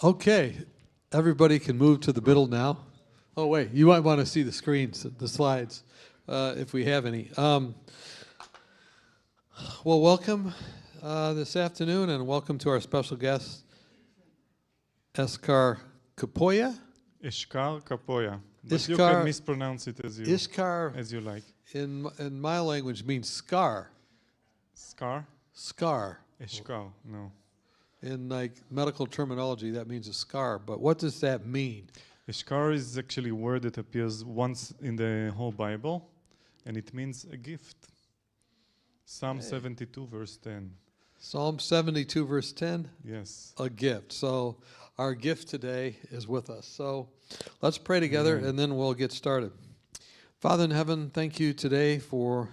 Okay, everybody can move to the middle now. Oh wait, you might want to see the screens, the slides, if we have any. Well, welcome this afternoon, and welcome to our special guest, Eshkar Kapoya. Eshkar, Kapoya. But Eshkar, you can mispronounce it as you like. In my language means scar. Scar? Scar. Eshkar, no. In like medical terminology, that means a scar. But what does that mean? Eshkar is actually a word that appears once in the whole Bible, and it means a gift. Psalm 72, verse 10. Psalm 72, verse 10? Yes. A gift. So our gift today is with us. So let's pray together, and then we'll get started. Father in heaven, thank you today for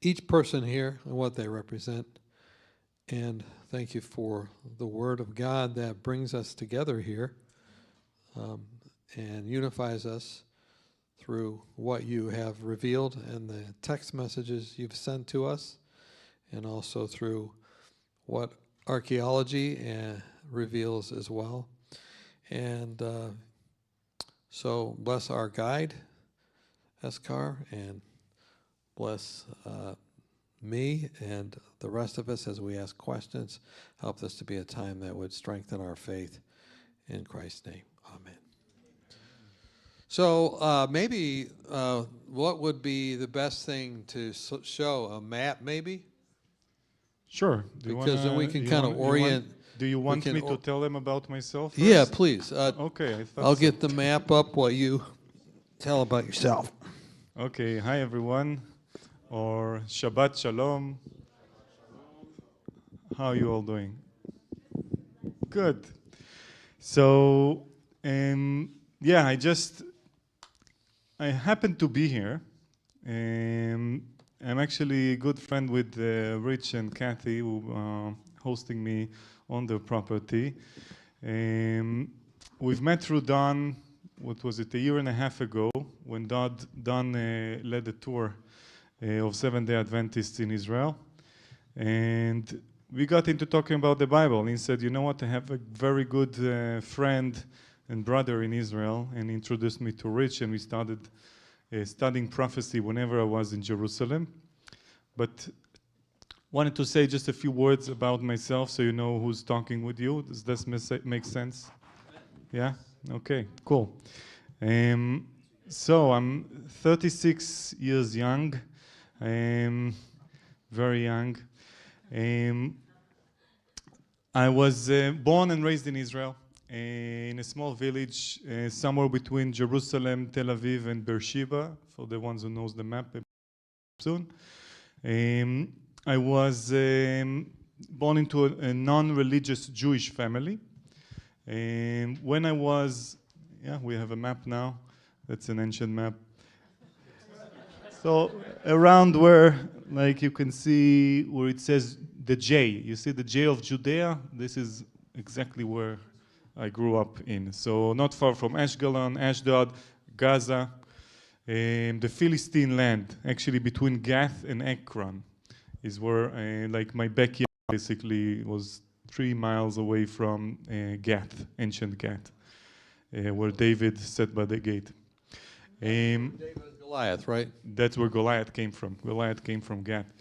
each person here and what they represent. And thank you for the Word of God that brings us together here and unifies us through what you have revealed and the text messages you've sent to us, and also through what archaeology reveals as well. And so bless our guide, Eshkar, and bless me and the rest of us as we ask questions. Help this to be a time that would strengthen our faith. In Christ's name, amen. So maybe what would be the best thing to show? A map, maybe? Sure. Because then we can kind of orient. Do you want me to tell them about myself first? Yeah, please. Okay, I'll get the map up while you tell about yourself. Okay, hi everyone, or Shabbat Shalom. How are you all doing? Good. So, yeah, I happen to be here. I'm actually a good friend with Rich and Kathy, who are hosting me on their property. We've met through Don, what was it, a year and a half ago, when Don led a tour of Seventh-day Adventists in Israel. And we got into talking about the Bible. And he said, you know what, I have a very good friend and brother in Israel, and he introduced me to Rich, and we started studying prophecy whenever I was in Jerusalem. But wanted to say just a few words about myself so you know who's talking with you. Does this make sense? Yeah? Okay, cool. So I'm 36 years young. Very young. I was born and raised in Israel, in a small village somewhere between Jerusalem, Tel Aviv, and Beersheba, for the ones who knows the map soon. I was born into a non-religious Jewish family. When I was, we have a map now. That's an ancient map. So around where, like you can see where it says the J. You see the J of Judea? This is exactly where I grew up in. So not far from Ashkelon, Ashdod, Gaza, the Philistine land, actually between Gath and Ekron, is where like my backyard basically was 3 miles away from Gath, ancient Gath, where David sat by the gate. David and Goliath, right? That's where Goliath came from. Goliath came from Gath.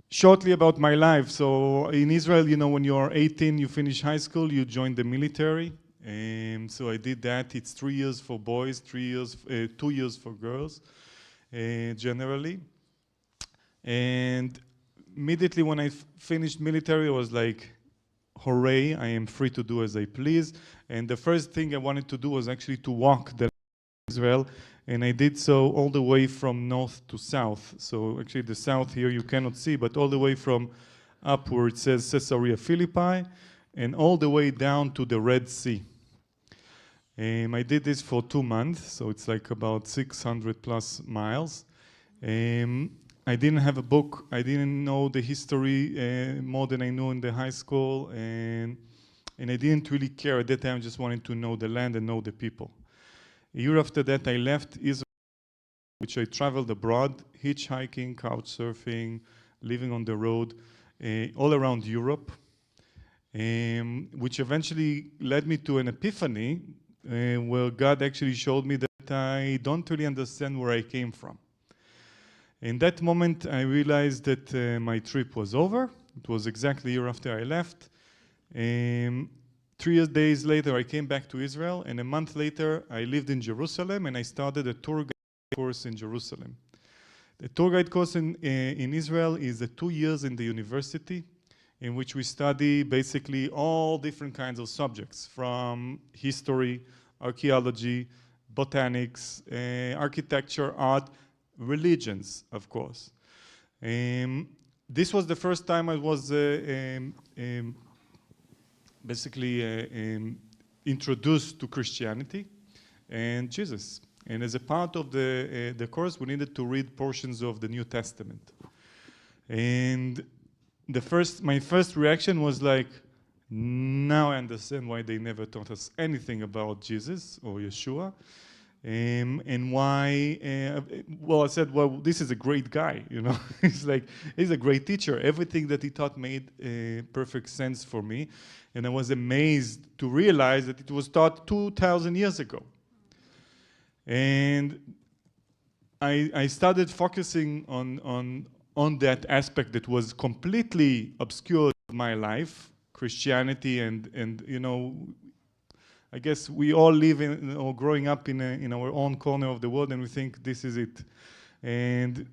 Shortly about my life. So in Israel, you know, when you're 18, you finish high school, you join the military. So I did that. It's 3 years for boys, 2 years for girls, generally. And immediately when I finished military, I was like, hooray, I am free to do as I please. And the first thing I wanted to do was actually to walk the Israel, and I did so all the way from north to south. So actually the south here you cannot see, but all the way from up where it says Caesarea Philippi, and all the way down to the Red Sea. I did this for 2 months, so it's like about 600 plus miles. I didn't have a book. I didn't know the history more than I knew in the high school, and I didn't really care at that time. I just wanted to know the land and know the people. A year after that, I left Israel which I traveled abroad, hitchhiking, couch surfing, living on the road, all around Europe, which eventually led me to an epiphany where God actually showed me that I don't really understand where I came from. In that moment, I realized that my trip was over. It was exactly a year after I left. 3 days later, I came back to Israel, and a month later, I lived in Jerusalem, and I started a tour guide course in Jerusalem. The tour guide course in Israel is 2 years in the university, in which we study basically all different kinds of subjects, from history, archaeology, botanics, architecture, art, religions, of course. This was the first time I was basically introduced to Christianity and Jesus. And as a part of the course, we needed to read portions of the New Testament. And my first reaction was like, now I understand why they never taught us anything about Jesus or Yeshua. And why, well, I said, well, this is a great guy, you know. He's a great teacher. Everything that he taught made perfect sense for me. And I was amazed to realize that it was taught 2,000 years ago. And I started focusing on that aspect that was completely obscured in my life, Christianity, and you know, I guess we all live in, or growing up in our own corner of the world, and we think this is it. And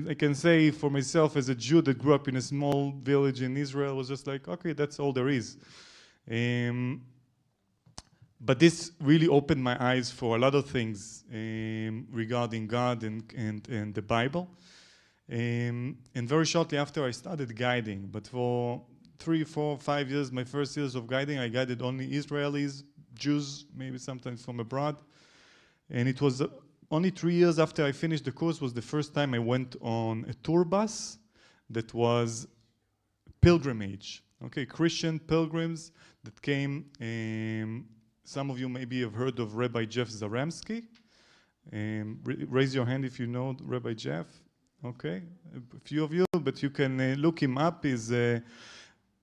I can say for myself as a Jew that grew up in a small village in Israel, was just like, okay, that's all there is. But this really opened my eyes for a lot of things regarding God and the Bible. And very shortly after, I started guiding. But for 3, 4, 5 years, my first years of guiding, I guided only Israelis, Jews, maybe sometimes from abroad. And it was only 3 years after I finished the course was the first time I went on a tour bus that was pilgrimage. Okay, Christian pilgrims that came. Some of you maybe have heard of Rabbi Jeff Zaremsky. Raise your hand if you know Rabbi Jeff. Okay, a few of you, but you can look him up. He's a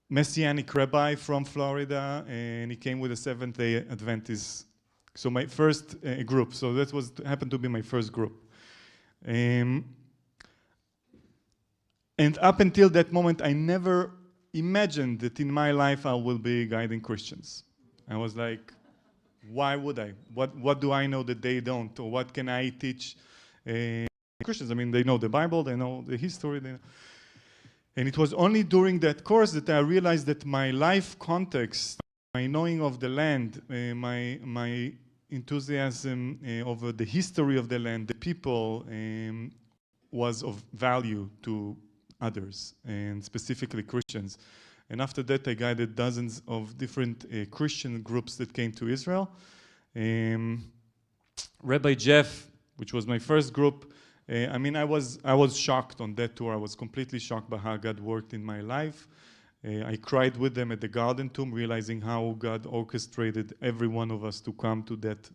Messianic rabbi from Florida, and he came with a Seventh-day Adventist. So my first group. So that happened to be my first group. And up until that moment, I never imagined that in my life I will be guiding Christians. I was like, why would I? What do I know that they don't? Or what can I teach Christians? I mean, they know the Bible, they know the history. And it was only during that course that I realized that my life context, my knowing of the land, my enthusiasm over the history of the land, the people, was of value to others, and specifically Christians. And after that, I guided dozens of different Christian groups that came to Israel. Rabbi Jeff, which was my first group, I mean, I was shocked on that tour. I was completely shocked by how God worked in my life. I cried with them at the Garden Tomb, realizing how God orchestrated every one of us to come to that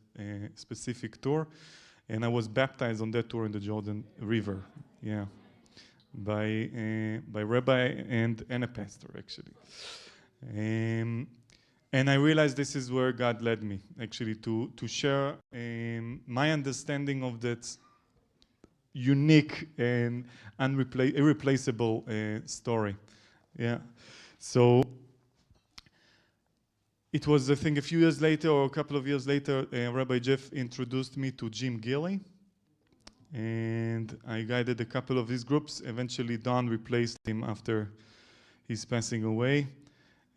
specific tour. And I was baptized on that tour in the Jordan River. Yeah. By rabbi and a pastor, actually. And I realized this is where God led me, actually, to share my understanding of that unique and irreplaceable story. Yeah. So it was, I think, a few years later, or a couple of years later, Rabbi Jeff introduced me to Jim Gilley. And I guided a couple of these groups. Eventually, Don replaced him after his passing away.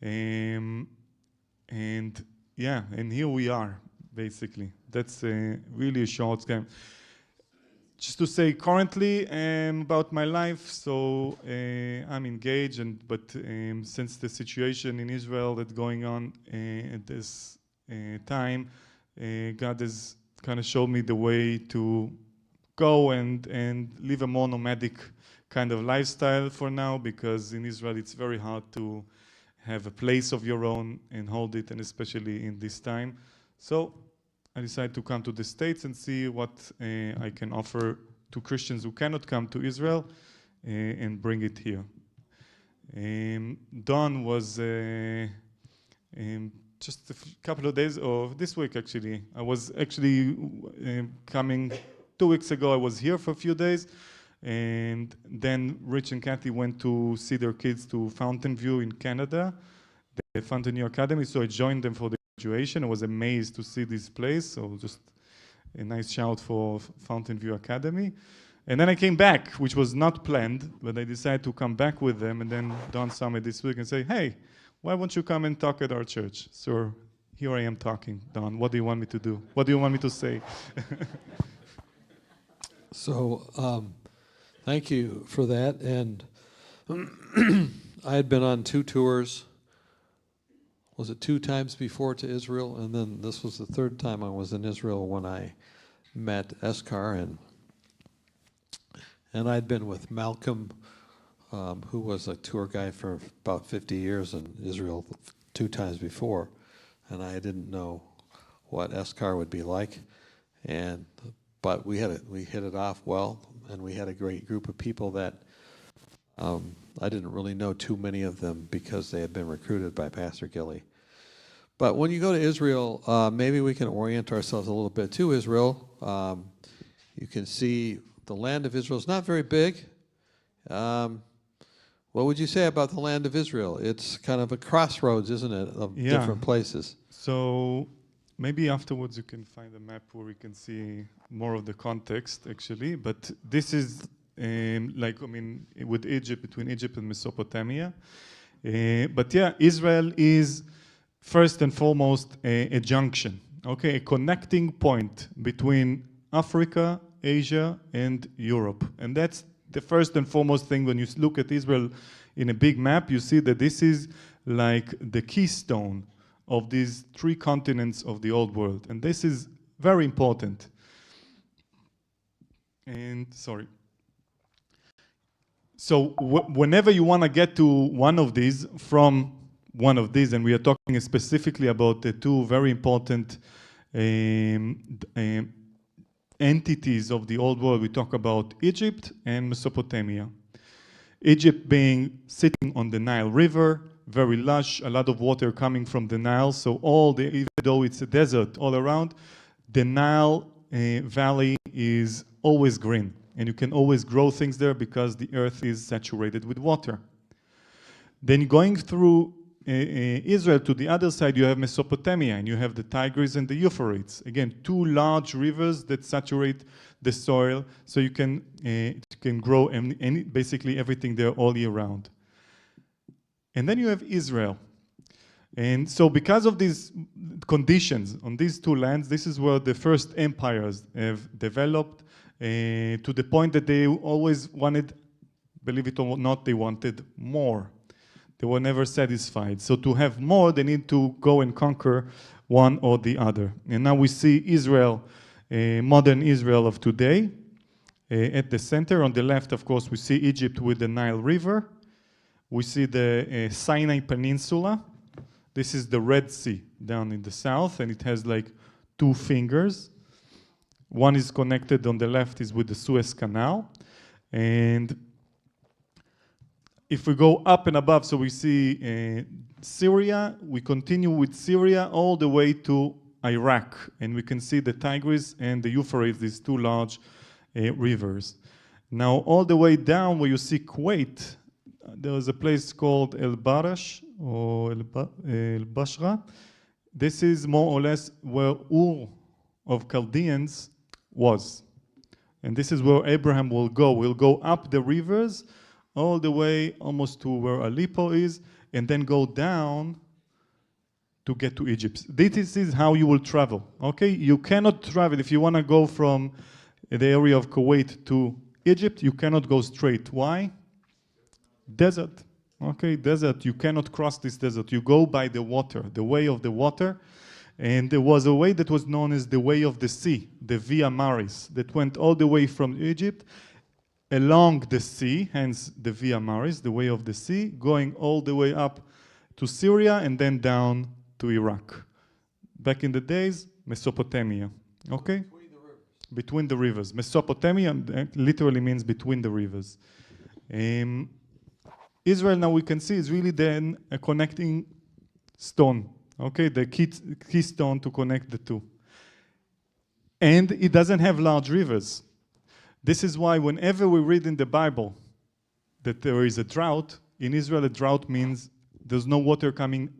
And yeah, and here we are, basically. That's really a short scan. Just to say currently about my life, so I'm engaged, but since the situation in Israel that's going on at this time, God has kind of showed me the way to go and live a more nomadic kind of lifestyle for now, because in Israel it's very hard to have a place of your own and hold it, and especially in this time. So I decided to come to the States and see what I can offer to Christians who cannot come to Israel and bring it here. Don was just a couple of days, or this week actually. I was actually coming 2 weeks ago. I was here for a few days, and then Rich and Kathy went to see their kids to Fountain View in Canada, the Fountain View Academy. So I joined them for the graduation. I was amazed to see this place. So just a nice shout for Fountain View Academy. And then I came back, which was not planned, but I decided to come back with them. And then Don saw me this week and say, hey, why won't you come and talk at our church? So here I am talking. Don, what do you want me to do? What do you want me to say? So thank you for that. And I had been on 2 tours. Was it 2 times before to Israel? And then this was the 3rd time I was in Israel when I met Eshkar. And I'd been with Malcolm, who was a tour guide for about 50 years in Israel 2 times before. And I didn't know what Eshkar would be like. But we hit it off well, and we had a great group of people that I didn't really know too many of them because they had been recruited by Pastor Gilly. But when you go to Israel, maybe we can orient ourselves a little bit to Israel. You can see the land of Israel is not very big. What would you say about the land of Israel? It's kind of a crossroads, isn't it, of different places? So maybe afterwards you can find a map where we can see more of the context, actually. But this is with Egypt, between Egypt and Mesopotamia. But yeah, Israel is first and foremost a junction, okay, a connecting point between Africa, Asia, and Europe. And that's the first and foremost thing. When you look at Israel in a big map, you see that this is like the keystone of these 3 continents of the old world. And this is very important. And sorry. So whenever you want to get to one of these, from one of these, and we are talking specifically about the 2 very important entities of the old world, we talk about Egypt and Mesopotamia. Egypt being sitting on the Nile River, very lush, a lot of water coming from the Nile. So even though it's a desert all around, the Nile valley is always green. And you can always grow things there because the earth is saturated with water. Then going through Israel to the other side, you have Mesopotamia, and you have the Tigris and the Euphrates. Again, 2 large rivers that saturate the soil, so you can grow basically everything there all year round. And then you have Israel. And so because of these conditions on these 2 lands, this is where the first empires have developed to the point that they always wanted, believe it or not, they wanted more. They were never satisfied. So to have more, they need to go and conquer one or the other. And now we see Israel, modern Israel of today, at the center. On the left, of course, we see Egypt with the Nile River. We see the Sinai Peninsula. This is the Red Sea down in the south, and it has like 2 fingers. One is connected on the left is with the Suez Canal. And if we go up and above, so we see Syria, we continue with Syria all the way to Iraq. And we can see the Tigris and the Euphrates, these 2 large rivers. Now, all the way down where you see Kuwait, there is a place called El Barash or El Bashra. This is more or less where Ur of Chaldeans was. And this is where Abraham will go. He'll go up the rivers all the way almost to where Aleppo is, and then go down to get to Egypt. This is how you will travel, okay? You cannot travel. If you want to go from the area of Kuwait to Egypt, you cannot go straight. Why? Desert, okay? Desert. You cannot cross this desert. You go by the water, the way of the water. And there was a way that was known as the way of the sea, the Via Maris, that went all the way from Egypt along the sea, hence the Via Maris, the way of the sea, going all the way up to Syria and then down to Iraq. Back in the days, Mesopotamia, okay? between the rivers. Mesopotamia literally means between the rivers. Israel, now we can see, is really then a connecting stone, okay, the keystone to connect the two. And it doesn't have large rivers. This is why whenever we read in the Bible that there is a drought, in Israel a drought means there's no water coming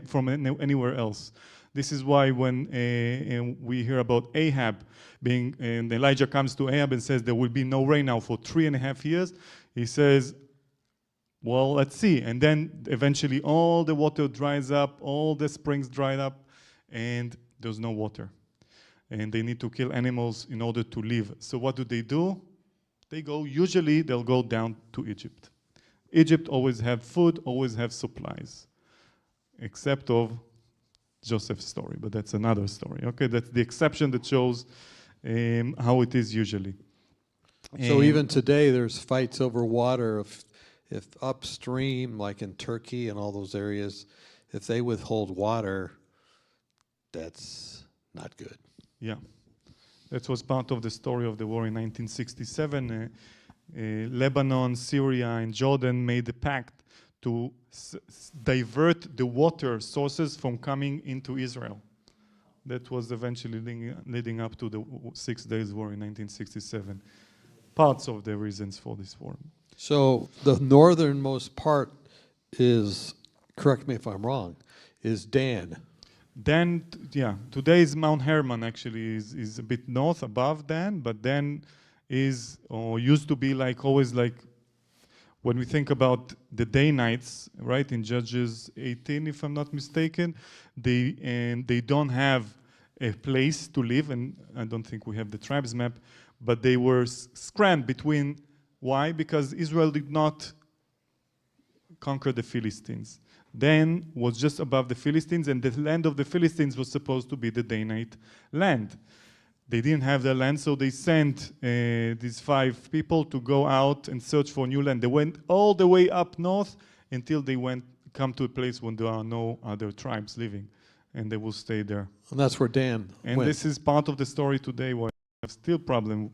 from anywhere else. This is why when we hear about Ahab being, and Elijah comes to Ahab and says there will be no rain now for 3.5 years, he says, well, let's see. And then eventually all the water dries up, all the springs dried up, and there's no water. And they need to kill animals in order to live. So what do? Usually they'll go down to Egypt. Egypt always have food, always have supplies, except of Joseph's story, but that's another story. Okay, that's the exception that shows how it is usually. So even today there's fights over water. If upstream, like in Turkey and all those areas, if they withhold water, that's not good. Yeah, that was part of the story of the war in 1967. Lebanon, Syria, and Jordan made a pact to divert the water sources from coming into Israel. That was eventually leading up to the 6 Days War in 1967. Parts of the reasons for this war. So the northernmost part is, correct me if I'm wrong, is Dan. Dan, yeah, today's Mount Hermon actually is a bit north above Dan, but Dan is, or used to be like, always like, when we think about the Danites, right, in Judges 18, if I'm not mistaken, they don't have a place to live, and I don't think we have the tribes map, but they were scrambled between. Why? Because Israel did not conquer the Philistines. Dan was just above the Philistines, and the land of the Philistines was supposed to be the Danite land. They didn't have their land, so they sent these 5 people to go out and search for new land. They went all the way up north until they come to a place when there are no other tribes living, and they will stay there. And that's where Dan went. This is part of the story today, why we have still problem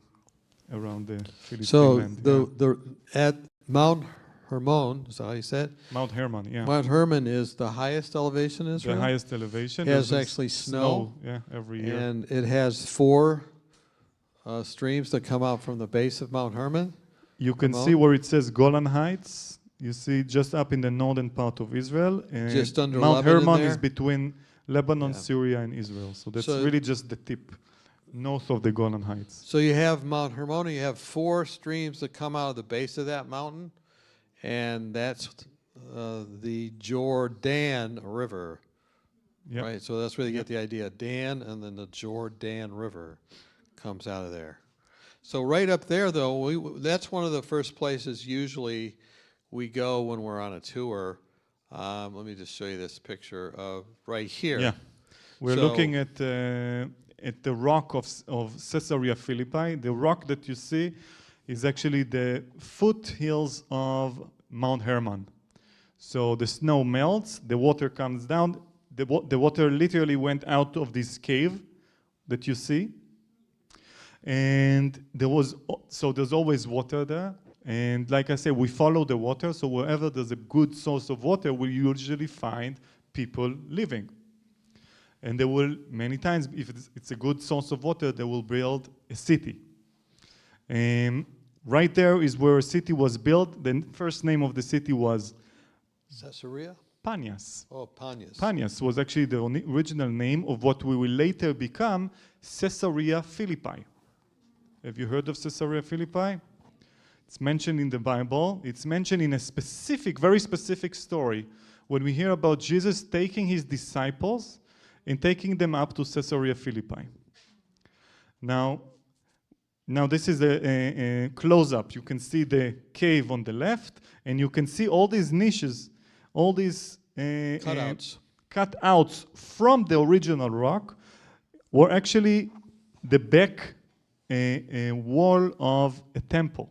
around the Philistine land. So at Mount Hermon, is that how you said? Mount Hermon, yeah. Mount Hermon is the highest elevation in Israel? The highest elevation. It has actually snow. Yeah, every year. And it has 4 streams that come out from the base of Mount Hermon. You can see where it says Golan Heights. You see just up in the northern part of Israel. And just under Mount Lebanon Hermon there? is between Lebanon, Yeah. Syria, and Israel. So that's really just the tip, north of the Golan Heights. So you have Mount Hermon, you have 4 streams that come out of the base of that mountain, and that's the Jordan River. Yep. Right, so that's where you get the idea. Dan, and then the Jordan River comes out of there. So right up there, though, that's one of the first places usually we go when we're on a tour. Let me just show you this picture of right here. Yeah, we're looking at the rock of Caesarea Philippi. The rock that you see is actually the foothills of Mount Hermon. So the snow melts, the water comes down. The water literally went out of this cave that you see. And there's always water there. And like I said, we follow the water. So wherever there's a good source of water, we usually find people living. And they will, many times, if it's a good source of water, they will build a city. And right there is where a city was built. The first name of the city was Caesarea? Panias. Oh, Panias. Panias was actually the original name of what we will later become Caesarea Philippi. Have you heard of Caesarea Philippi? It's mentioned in the Bible. It's mentioned in a specific, very specific story when we hear about Jesus taking his disciples and taking them up to Caesarea Philippi. Now this is a close-up. You can see the cave on the left, and you can see all these niches, all these cutouts from the original rock were actually the back wall of a temple.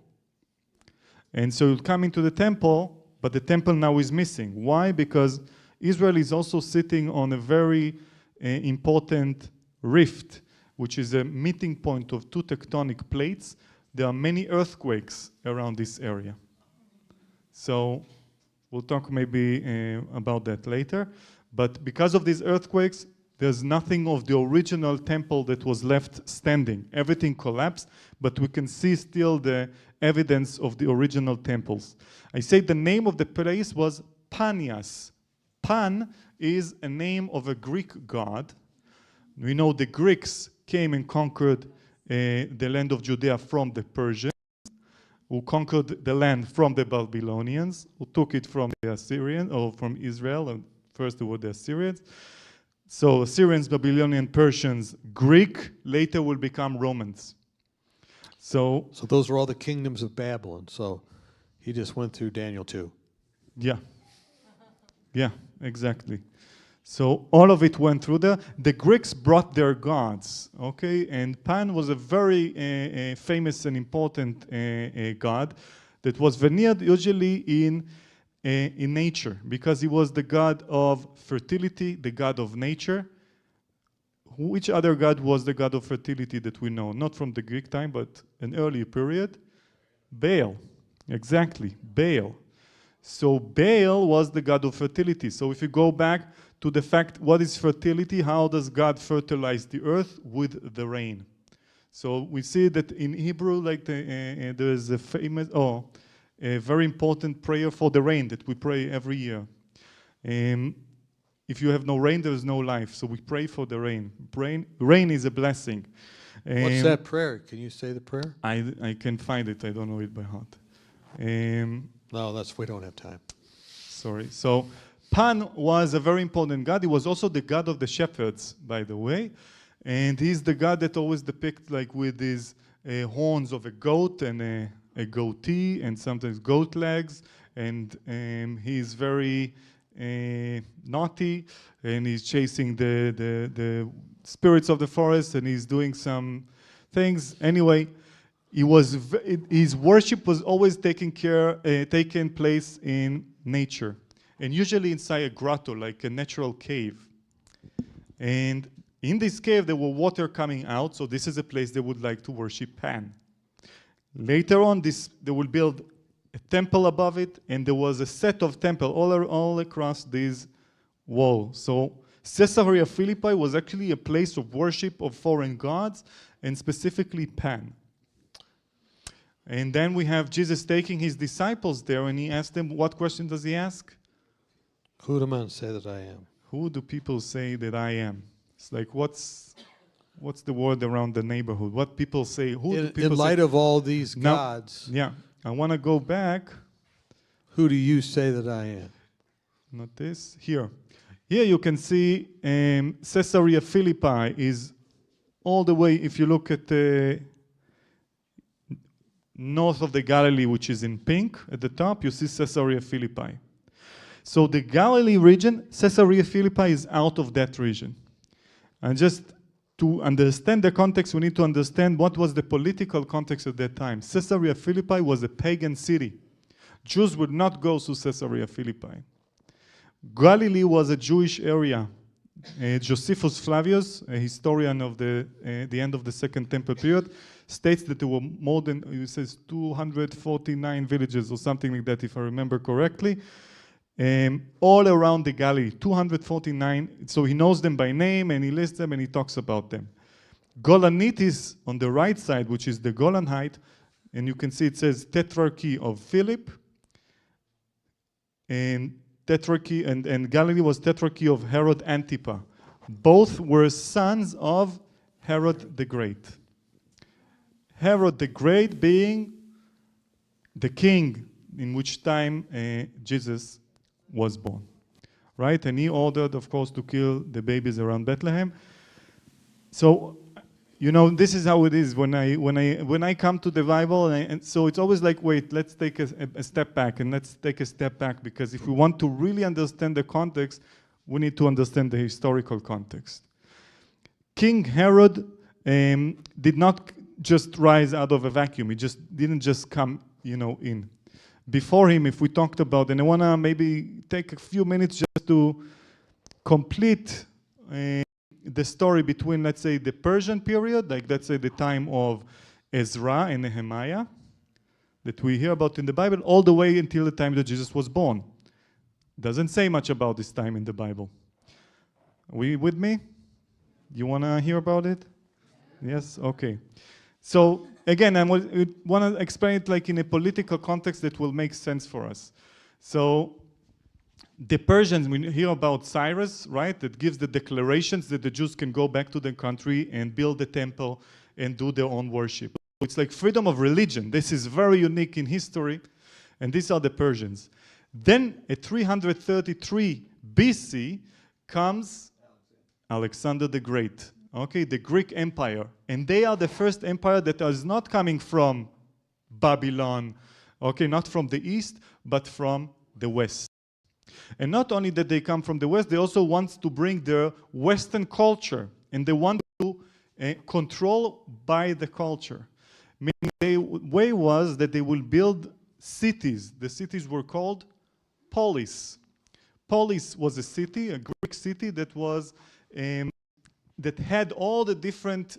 And so you come into the temple, but the temple now is missing. Why? Because Israel is also sitting on a very important rift which is a meeting point of two tectonic plates. There are many earthquakes around this area. So we'll talk maybe about that later. But because of these earthquakes, there's nothing of the original temple that was left standing. Everything collapsed, but we can see still the evidence of the original temples. I say the name of the place was Panias. Pan is a name of a Greek god. We know the Greeks came and conquered the land of Judea from the Persians, who conquered the land from the Babylonians, who took it from the Assyrians, or from Israel, and first they were the Assyrians. So Assyrians, Babylonian, Persians, Greek, later will become Romans. So those are all the kingdoms of Babylon. So he just went through Daniel 2. Yeah. Yeah, exactly. So all of it went through there. The Greeks brought their gods, okay? And Pan was a very famous and important god that was veneered usually in nature, because he was the god of fertility, the god of nature. Which other god was the god of fertility that we know? Not from the Greek time, but an earlier period. Baal. Exactly, Baal. So Baal was the god of fertility. So if you go back to the fact, what is fertility? How does God fertilize the earth? With the rain. So we see that in Hebrew, like there is a famous, a very important prayer for the rain that we pray every year. If you have no rain, there is no life. So we pray for the rain. Rain is a blessing. What's that prayer? Can you say the prayer? I can find it. I don't know it by heart. No, we don't have time. Sorry. So Pan was a very important god. He was also the god of the shepherds, by the way. And he's the god that always depicts like with his horns of a goat and a goatee and sometimes goat legs. And he's very naughty, and he's chasing the spirits of the forest, and he's doing some things. Anyway, his worship was always taking place in nature, and usually inside a grotto, like a natural cave. And in this cave, there was water coming out, so this is a place they would like to worship Pan. Later on, they will build a temple above it, and there was a set of temples all across this wall. So Caesarea Philippi was actually a place of worship of foreign gods, and specifically Pan. And then we have Jesus taking his disciples there, and he asked them, what question does he ask? Who do men say that I am? Who do people say that I am? It's like, what's the word around the neighborhood? What people say? Who do people in light say? of all these gods, Yeah, I want to go back. Who do you say that I am? Not this. Here you can see Caesarea Philippi is all the way, if you look at the north of the Galilee, which is in pink at the top, you see Caesarea Philippi. So the Galilee region, Caesarea Philippi is out of that region. And just to understand the context, we need to understand what was the political context at that time. Caesarea Philippi was a pagan city. Jews would not go to Caesarea Philippi. Galilee was a Jewish area. Josephus Flavius, a historian of the end of the Second Temple period, states that there were more than, he says, 249 villages or something like that, if I remember correctly, all around the Galilee, 249. So he knows them by name, and he lists them, and he talks about them. Golanit is on the right side, which is the Golan Height, and you can see it says Tetrarchy of Philip, and Tetrarchy, and Galilee was Tetrarchy of Herod Antipa. Both were sons of Herod the Great. Herod the Great being the king in which time Jesus was born, right? And he ordered, of course, to kill the babies around Bethlehem. So, you know, this is how it is when I come to the Bible, and so it's always like, wait, let's take a step back, and let's take a step back, because if we want to really understand the context, we need to understand the historical context. King Herod did not just rise out of a vacuum. He didn't just come, in. Before him, if we talked about, and I want to maybe take a few minutes just to complete the story between, let's say, the Persian period, like let's say the time of Ezra and Nehemiah, that we hear about in the Bible, all the way until the time that Jesus was born. Doesn't say much about this time in the Bible. Are we with me? You want to hear about it? Yes? Okay. So, again, I want to explain it like in a political context that will make sense for us. So, the Persians, we hear about Cyrus, right? That gives the declarations that the Jews can go back to their country and build the temple and do their own worship. It's like freedom of religion. This is very unique in history. And these are the Persians. Then, at 333 BC, comes Alexander the Great. Okay, the Greek Empire. And they are the first empire that is not coming from Babylon, okay, not from the east, but from the west. And not only that they come from the west, they also want to bring their Western culture, and they want to control by the culture. Meaning the way was that they will build cities. The cities were called polis. Polis was a city, a Greek city that was that had all the different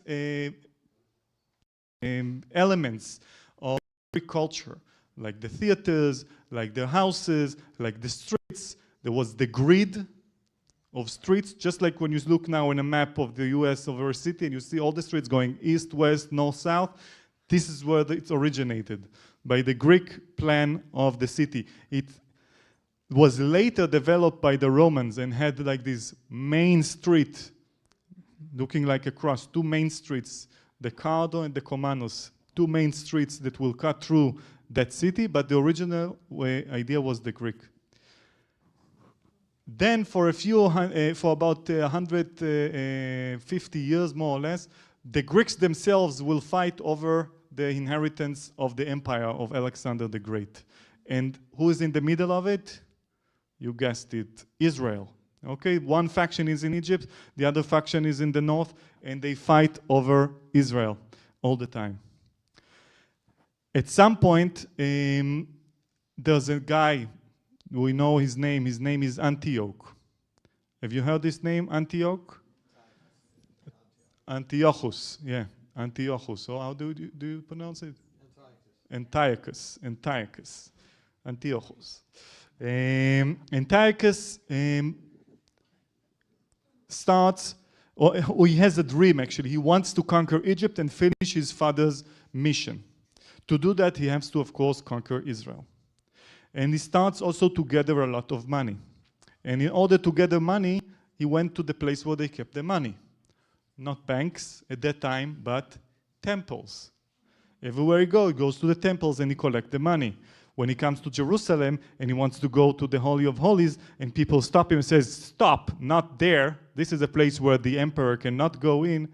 elements of Greek culture, like the theaters, like the houses, like the streets. There was the grid of streets, just like when you look now in a map of the US of our city and you see all the streets going east, west, north, south. This is where it originated, by the Greek plan of the city. It was later developed by the Romans and had like this main street, looking like a cross, two main streets, the Cardo and the Comanus, two main streets that will cut through that city, but the original idea was the Greek. Then for about 150 years, more or less, the Greeks themselves will fight over the inheritance of the empire of Alexander the Great. And who is in the middle of it? You guessed it, Israel. Okay, one faction is in Egypt, the other faction is in the north, and they fight over Israel all the time. At some point, there's a guy, we know his name is Antioch. Have you heard this name, Antioch? Antiochus, yeah, Antiochus. So how do you pronounce it? Antiochus. Antiochus. Antiochus. Antiochus starts, or he has a dream actually. He wants to conquer Egypt and finish his father's mission. To do that, he has to, of course, conquer Israel. And he starts also to gather a lot of money. And in order to gather money, he went to the place where they kept the money. Not banks at that time, but temples. Everywhere he goes to the temples and he collects the money. When he comes to Jerusalem and he wants to go to the Holy of Holies and people stop him and says, stop, not there. This is a place where the emperor cannot go in.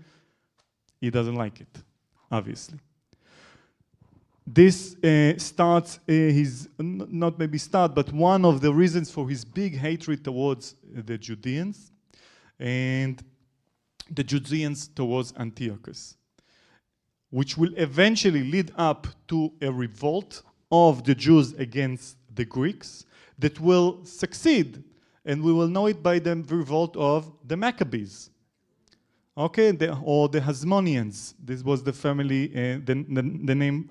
He doesn't like it, obviously. This starts not maybe start, but one of the reasons for his big hatred towards the Judeans and the Judeans towards Antiochus, which will eventually lead up to a revolt of the Jews against the Greeks that will succeed, and we will know it by the revolt of the Maccabees. Okay, or the Hasmoneans. This was the family, the name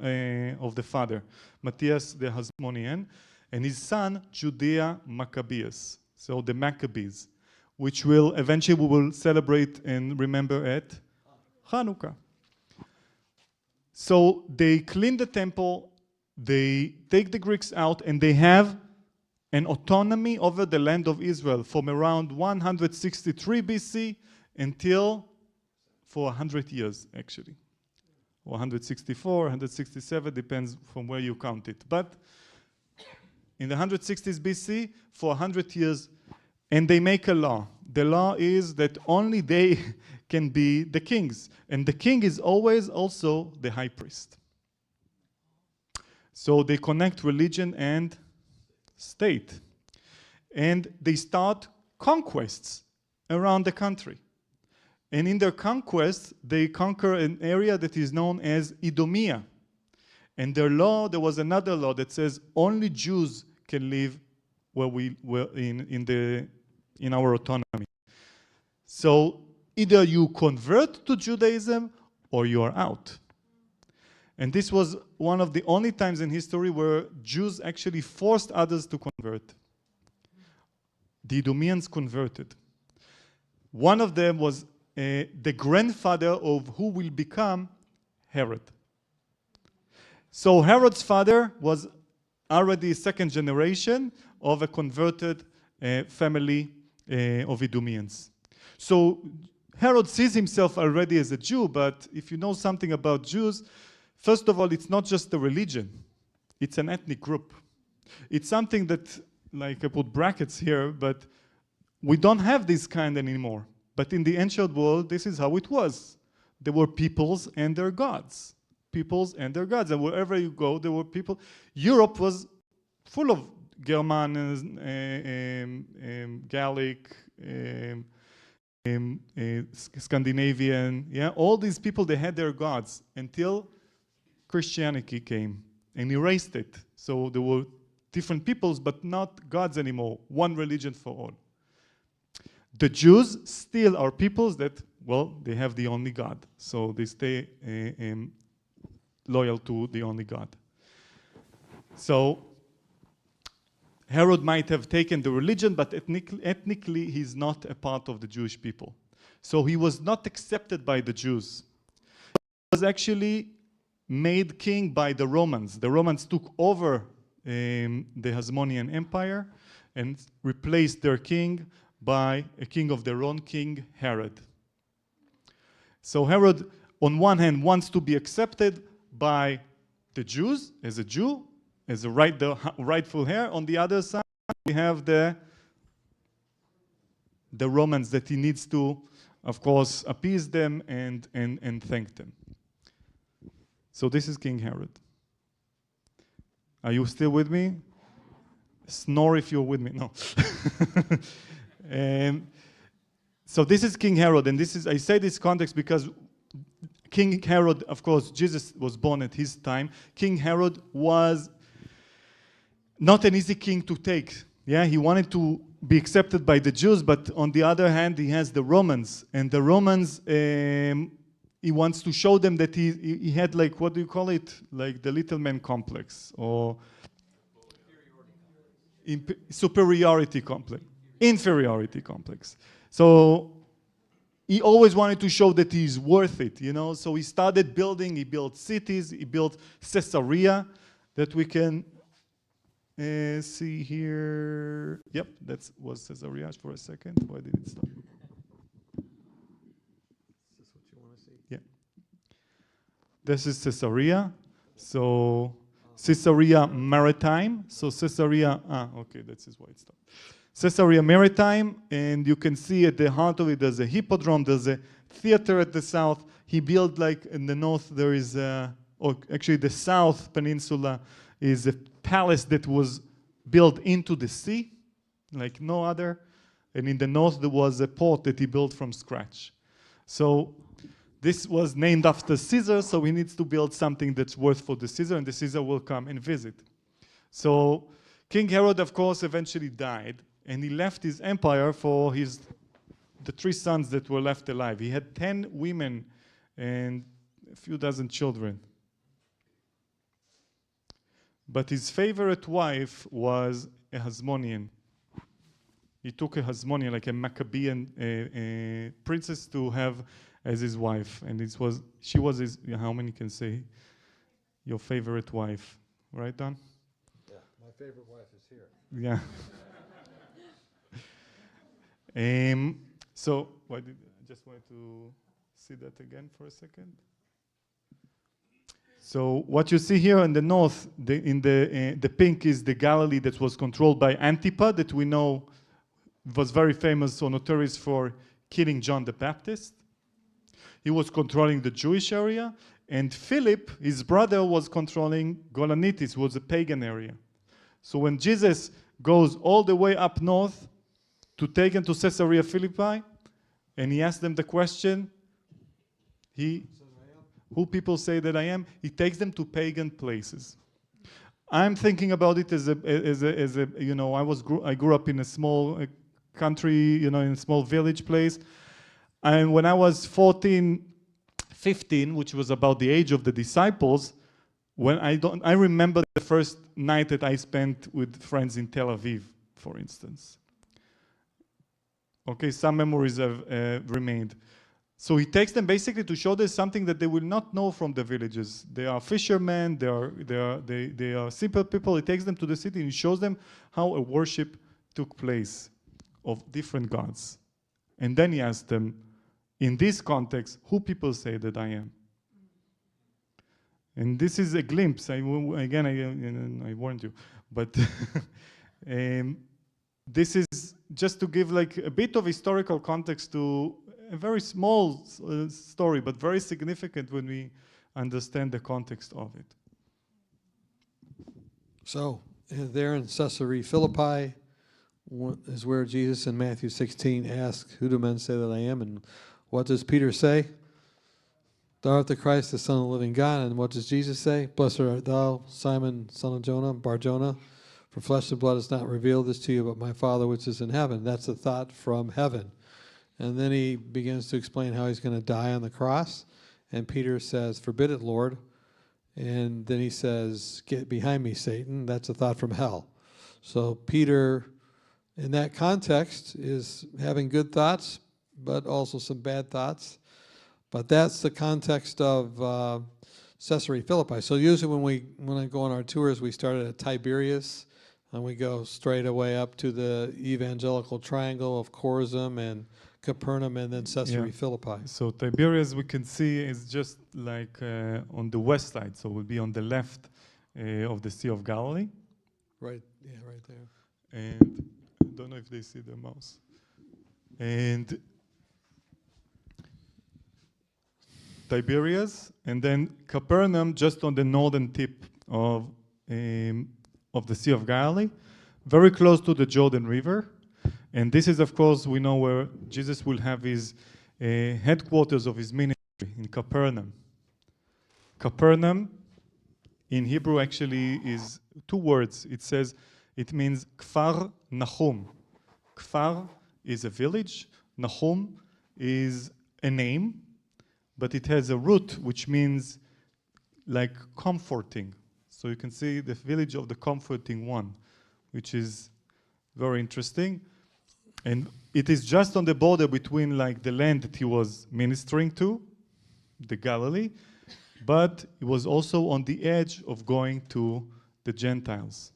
of the father, Matthias the Hasmonean, and his son, Judea Maccabeus. So the Maccabees, which will eventually we will celebrate and remember at Hanukkah. So they clean the temple, they take the Greeks out, and they have an autonomy over the land of Israel from around 163 BC until for 100 years, actually. Or 164, 167, depends from where you count it. But in the 160s BC, for 100 years, and they make a law. The law is that only they can be the kings. And the king is always also the high priest. So they connect religion and state. And they start conquests around the country. And in their conquest, they conquer an area that is known as Idumea. And their law, there was another law that says only Jews can live where we were in our autonomy. So Either you convert to Judaism or you are out. And this was one of the only times in history where Jews actually forced others to convert. The Idumeans converted. One of them was the grandfather of who will become Herod. So Herod's father was already a second generation of a converted family of Idumeans. So Herod sees himself already as a Jew, but if you know something about Jews, first of all, it's not just a religion. It's an ethnic group. It's something that, like I put brackets here, but we don't have this kind anymore. But in the ancient world, this is how it was. There were peoples and their gods. Peoples and their gods. And wherever you go, there were people. Europe was full of Germans, Gallic, Scandinavian. Yeah, all these people, they had their gods until Christianity came and erased it. So there were different peoples, but not gods anymore. One religion for all. The Jews still are peoples that, well, they have the only God. So they stay loyal to the only God. So Herod might have taken the religion, but ethnically he's not a part of the Jewish people. So he was not accepted by the Jews. He was actually made king by the Romans. The Romans took over the Hasmonean Empire and replaced their king by a king of their own, King Herod. So Herod, on one hand, wants to be accepted by the Jews as a Jew, as the rightful heir. On the other side, we have the Romans that he needs to, of course, appease them and thank them. So this is King Herod. Are you still with me? Snore if you're with me. No. So this is King Herod, and this is, I say this context because King Herod, of course, Jesus was born at his time. King Herod was not an easy king to take. Yeah, he wanted to be accepted by the Jews, but on the other hand, he has the Romans, and the Romans, he wants to show them that he had, like, what do you call it? Like the little man complex, or superiority complex, inferiority complex. So he always wanted to show that he's worth it, you know. So he started building, he built cities, he built Caesarea, that we can see here. Yep, that was Caesarea for a second. Why did it stop? Is this what you want to see? Yeah. This is Caesarea. So Caesarea Maritime. So Caesarea, okay, that's why it stopped. Caesarea Maritime, and you can see at the heart of it, there's a hippodrome, there's a theater at the south. He built, like, in the north, there is or actually the south peninsula is a palace that was built into the sea, like no other. And in the north, there was a port that he built from scratch. So this was named after Caesar, so he needs to build something that's worth for the Caesar, and the Caesar will come and visit. So King Herod, of course, eventually died, and he left his empire for the 3 sons that were left alive. He had 10 women and a few dozen children. But his favorite wife was a Hasmonean. He took a Hasmonean, like a Maccabean princess, to have as his wife. And she was his, how many can say your favorite wife? Right, Don? Yeah, my favorite wife is here. Yeah. So I just wanted to see that again for a second. So what you see here in the north, the pink is the Galilee that was controlled by Antipas, that we know was very famous or notorious for killing John the Baptist. He was controlling the Jewish area, and Philip, his brother, was controlling Golanitis, was a pagan area. So when Jesus goes all the way up north to take them to Caesarea Philippi, and he asks them the question, who people say that I am? He takes them to pagan places. I'm thinking about it as a you know, I grew up in a small country, you know, in a small village place. And when I was 14, 15, which was about the age of the disciples, I remember the first night that I spent with friends in Tel Aviv, for instance. Okay, some memories have remained. So he takes them basically to show them something that they will not know from the villages. They are fishermen, they are simple people. He takes them to the city and he shows them how a worship took place of different gods. And then he asks them, in this context, who people say that I am? And this is a glimpse. I warned you, but this is just to give like a bit of historical context to a very small story, but very significant when we understand the context of it. So there in Caesarea Philippi is where Jesus in Matthew 16 asks, who do men say that I am? And what does Peter say? Thou art the Christ, the Son of the living God. And what does Jesus say? Blessed art thou, Simon, son of Jonah, Bar-Jonah, for flesh and blood has not revealed this to you, but my Father which is in heaven. That's a thought from heaven. And then he begins to explain how he's going to die on the cross. And Peter says, forbid it, Lord. And then he says, get behind me, Satan. That's a thought from hell. So Peter, in that context, is having good thoughts, but also some bad thoughts. But that's the context of Caesarea Philippi. So usually when I go on our tours, we start at Tiberias, and we go straight away up to the evangelical triangle of Chorazin and Capernaum, and then Caesarea Philippi. So Tiberias, we can see, is just like on the west side. So it will be on the left of the Sea of Galilee. Right, yeah, right there. And I don't know if they see the mouse. And Tiberias, and then Capernaum, just on the northern tip of the Sea of Galilee, very close to the Jordan River. And this is, of course, we know where Jesus will have his headquarters of his ministry, in Capernaum. Capernaum, in Hebrew, actually is two words. It means Kfar Nahum. Kfar is a village. Nahum is a name, but it has a root which means like comforting. So you can see the village of the comforting one, which is very interesting. And it is just on the border between like the land that he was ministering to, the Galilee, but it was also on the edge of going to the Gentiles.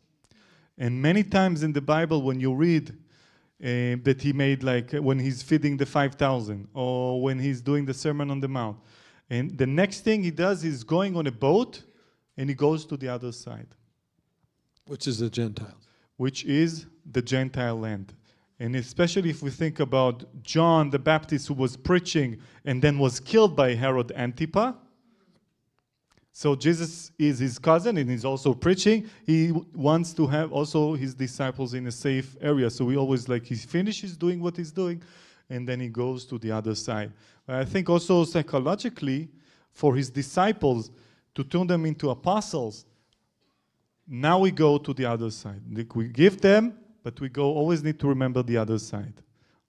And many times in the Bible, when you read that he made, like when he's feeding the 5,000 or when he's doing the Sermon on the Mount, and the next thing he does is going on a boat and he goes to the other side. Which is the Gentiles. Which is the Gentile land. And especially if we think about John the Baptist, who was preaching and then was killed by Herod Antipas. So Jesus is his cousin and he's also preaching. He wants to have also his disciples in a safe area. So we always like he finishes doing what he's doing and then he goes to the other side. But I think also psychologically for his disciples to turn them into apostles, now we go to the other side. Like we give them, but we always need to remember the other side.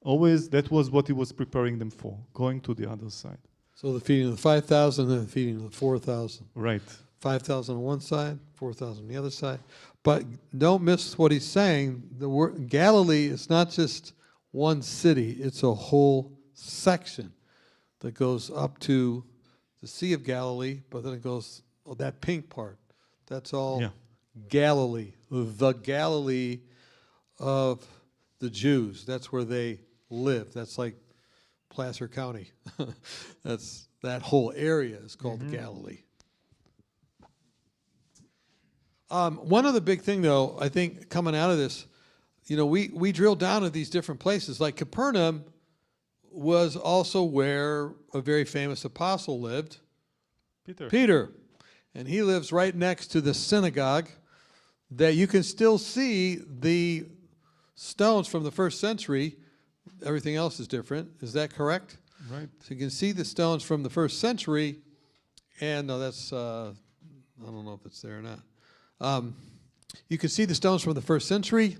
Always, that was what he was preparing them for, going to the other side. So the feeding of the 5,000 and the feeding of the 4,000. Right. 5,000 on one side, 4,000 on the other side. But don't miss what he's saying. The word Galilee is not just one city. It's a whole section that goes up to the Sea of Galilee, but then it goes, that pink part, that's all Galilee. The Galilee of the Jews. That's where they live. That's like Placer County. That whole area is called Galilee. One other big thing, though, I think coming out of this, we drill down at these different places. Like Capernaum was also where a very famous apostle lived, Peter. And he lives right next to the synagogue that you can still see the stones from the first century. Everything else is different. Is that correct? Right. So you can see the stones from the first century. And no, that's, I don't know if it's there or not. You can see the stones from the first century.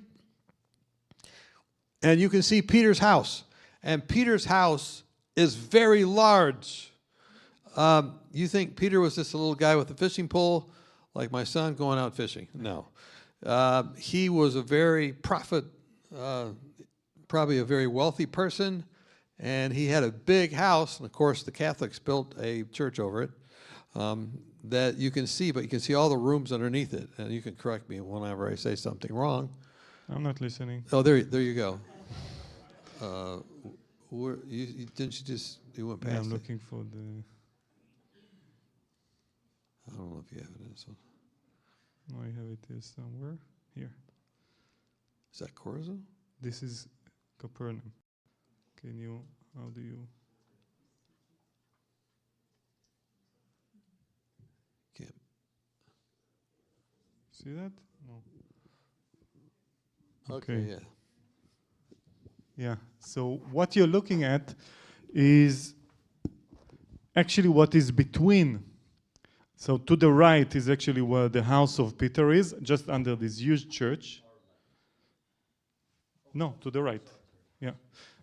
And you can see Peter's house. And Peter's house is very large. You think Peter was just a little guy with a fishing pole, like my son going out fishing? No. He was a very probably a very wealthy person, and he had a big house, and of course the Catholics built a church over it that you can see, but you can see all the rooms underneath it, and you can correct me whenever I say something wrong. I'm not listening. Oh, there you go. Didn't you just, you went past Yeah, I'm it? looking for the... I don't know if you have it in this one. No, I have it here somewhere. Here. Is that Corzo? This is Capernaum. Can you, how do you... Can't. See that? No. Okay, yeah. Yeah, so what you're looking at is actually what is between. So to the right is actually where the house of Peter is, just under this huge church. No, to the right. Yeah.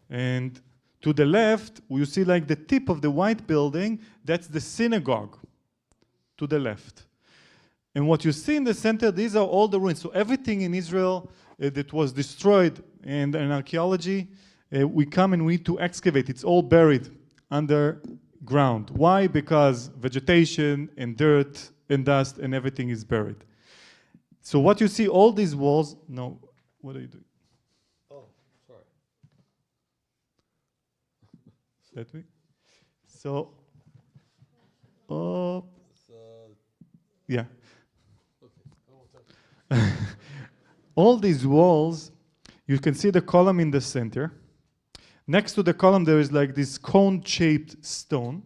And to the left, you see like the tip of the white building, that's the synagogue to the left. And what you see in the center, these are all the ruins. So everything in Israel that was destroyed and in archaeology, we come and we need to excavate. It's all buried underground. Why? Because vegetation and dirt and dust and everything is buried. So what you see, all these walls, no, what are you doing? Oh, sorry. Let me. So, yeah. All these walls, you can see the column in the center. Next to the column, there is like this cone-shaped stone.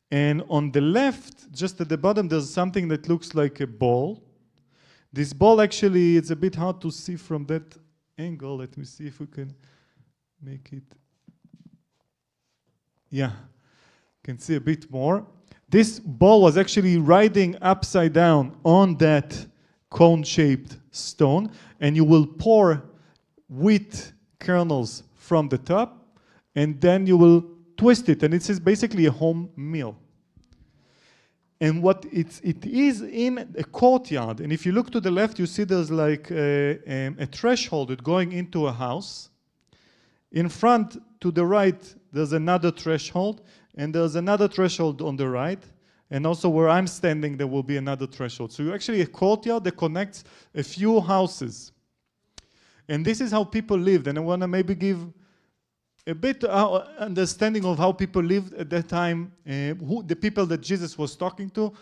And on the left, just at the bottom, there's something that looks like a ball. This ball actually, it's a bit hard to see from that angle. Let me see if we can make it. Yeah, can see a bit more. This ball was actually riding upside down on that cone-shaped stone, and you will pour wheat kernels from the top, and then you will twist it, and it is basically a home meal. And what it is in a courtyard, and if you look to the left, you see there's like a threshold going into a house. In front, to the right, there's another threshold, and there's another threshold on the right. And also where I'm standing, there will be another threshold. So you're actually a courtyard that connects a few houses. And this is how people lived. And I want to maybe give a bit understanding of how people lived at that time, who the people that Jesus was talking to,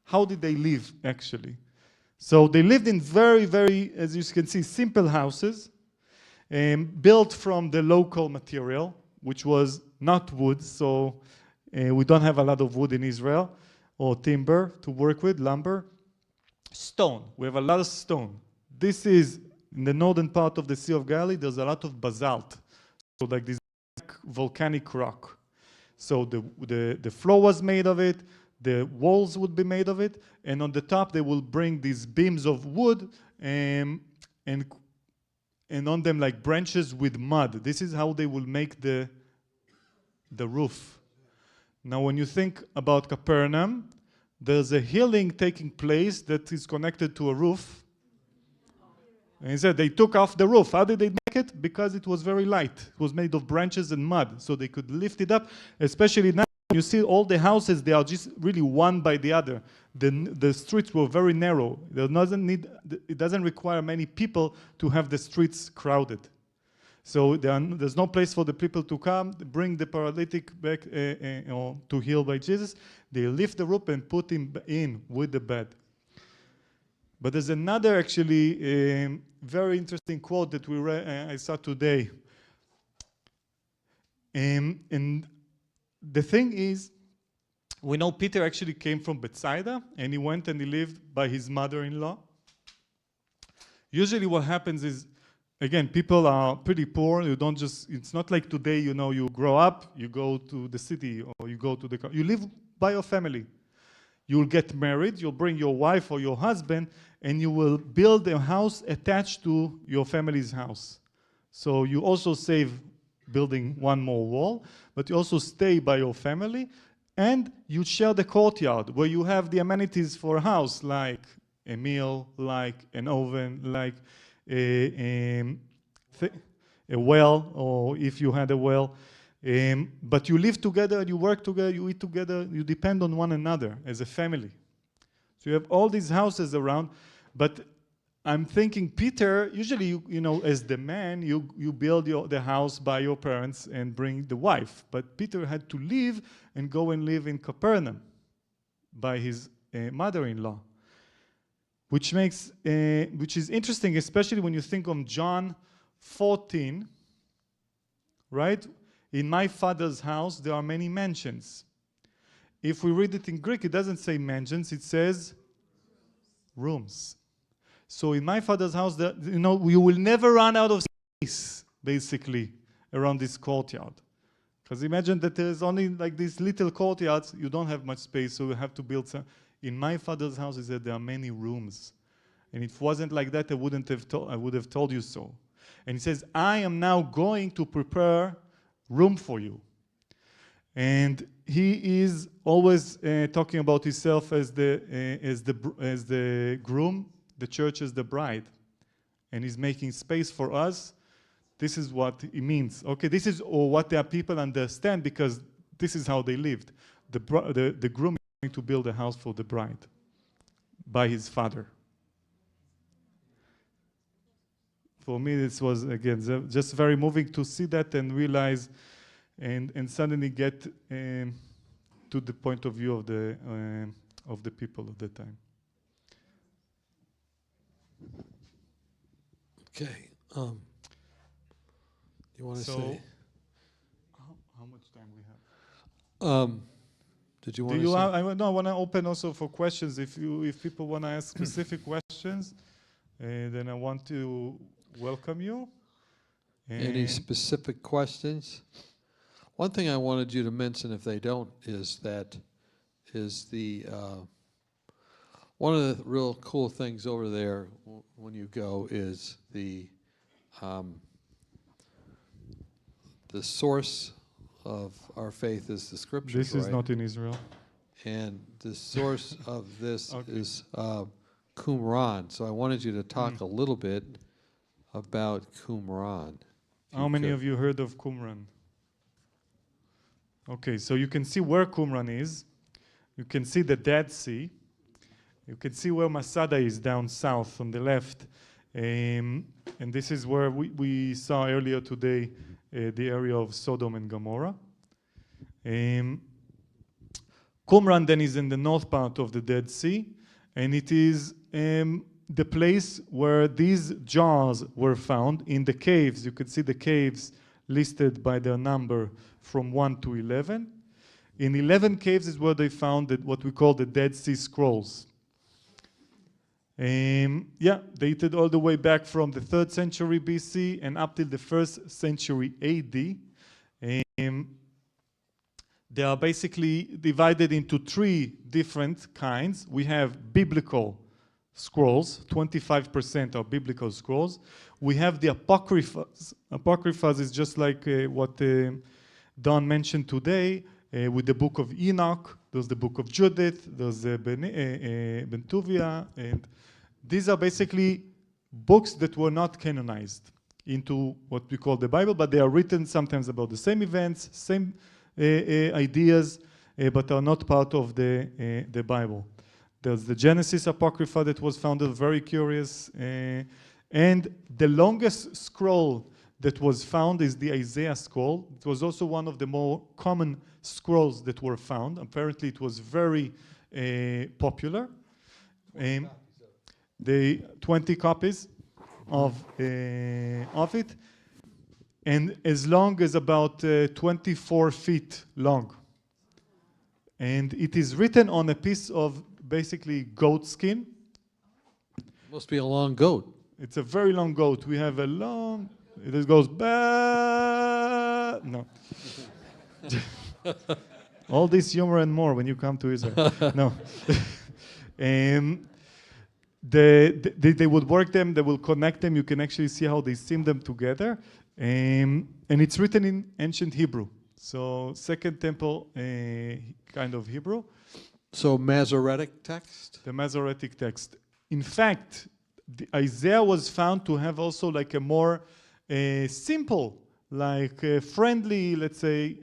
how did they live, actually. So they lived in very, very, as you can see, simple houses, built from the local material, which was not wood. So we don't have a lot of wood in Israel, or timber to work with, lumber. Stone, we have a lot of stone. This is, in the northern part of the Sea of Galilee, there's a lot of basalt. So like this volcanic rock. So the floor was made of it, the walls would be made of it, and on the top they will bring these beams of wood and on them like branches with mud. This is how they will make the roof. Now, when you think about Capernaum, there's a healing taking place that is connected to a roof. And he said they took off the roof. How did they make it? Because it was very light. It was made of branches and mud, so they could lift it up. Especially now, you see all the houses, they are just really one by the other. The streets were very narrow. It doesn't require many people to have the streets crowded. So there's no place for the people to come, bring the paralytic back to heal by Jesus. They lift the roof and put him in with the bed. But there's another actually very interesting quote that I saw today. And the thing is, we know Peter actually came from Bethsaida, and he went and he lived by his mother-in-law. Usually what happens is, again, people are pretty poor. You don't just, it's not like today, you know, you grow up, you go to the city, or you go to the, you live by your family. You'll get married, you'll bring your wife or your husband, and you will build a house attached to your family's house. So you also save building one more wall, but you also stay by your family, and you share the courtyard where you have the amenities for a house, like a meal, like an oven, like a well, or if you had a well. But you live together, you work together, you eat together, you depend on one another as a family. So you have all these houses around, but I'm thinking Peter, usually, you know, as the man, you build the house by your parents and bring the wife. But Peter had to leave and go and live in Capernaum by his mother-in-law, which is interesting, especially when you think of John 14, right? In my Father's house, there are many mansions. If we read it in Greek, it doesn't say mansions, it says rooms. So in my Father's house, you know, you will never run out of space, basically, around this courtyard. Because imagine that there is only like these little courtyards, you don't have much space, so you have to build some. In my Father's house, he said there are many rooms. And if it wasn't like that, I would have told you so. And he says, I am now going to prepare room for you. And he is always talking about himself as the groom, the church as the bride. And he's making space for us. This is what it means. Okay, this is what their people understand, because this is how they lived. The groom is going to build a house for the bride by his father. For me, this was, again, just very moving to see that and realize and suddenly get to the point of view of the people at that time. Okay. You want to say? How much time we have? Did you want to say? I want to open also for questions. If people want to ask specific questions, then I want to welcome you. Any specific questions? One thing I wanted you to mention, if they don't, is the one of the real cool things over there when you go is the source of our faith is the scriptures. This is not in Israel. And the source of this is Qumran. So I wanted you to talk a little bit about Qumran. How many of you heard of Qumran? Okay, so you can see where Qumran is. You can see the Dead Sea. You can see where Masada is down south on the left. And this is where we saw earlier today the area of Sodom and Gomorrah. Qumran then is in the north part of the Dead Sea, and it is the place where these jars were found in the caves. You can see the caves listed by their number from 1 to 11. In 11 caves is where they found what we call the Dead Sea Scrolls. Dated all the way back from the 3rd century BC and up till the 1st century AD. They are basically divided into 3 different kinds. We have biblical scrolls, 25% are biblical scrolls. We have the apocryphas. Apocryphas is just like what Don mentioned today with the book of Enoch. There's the book of Judith, there's Bentuvia, and these are basically books that were not canonized into what we call the Bible, but they are written sometimes about the same events, same ideas, but are not part of the Bible. There's the Genesis Apocrypha that was founded, very curious, and the longest scroll that was found is the Isaiah scroll. It was also one of the more common scrolls that were found. Apparently it was very popular. The 20 copies of it, and as long as about 24 feet long. And it is written on a piece of basically goat skin. Must be a long goat. It's a very long goat. We have a long, it just goes, bah! No. All this humor and more when you come to Israel. No. They would work them, they will connect them. You can actually see how they seam them together. And it's written in ancient Hebrew. So Second Temple kind of Hebrew. So Masoretic text? The Masoretic text. In fact, Isaiah was found to have also like a more simple, like friendly, let's say,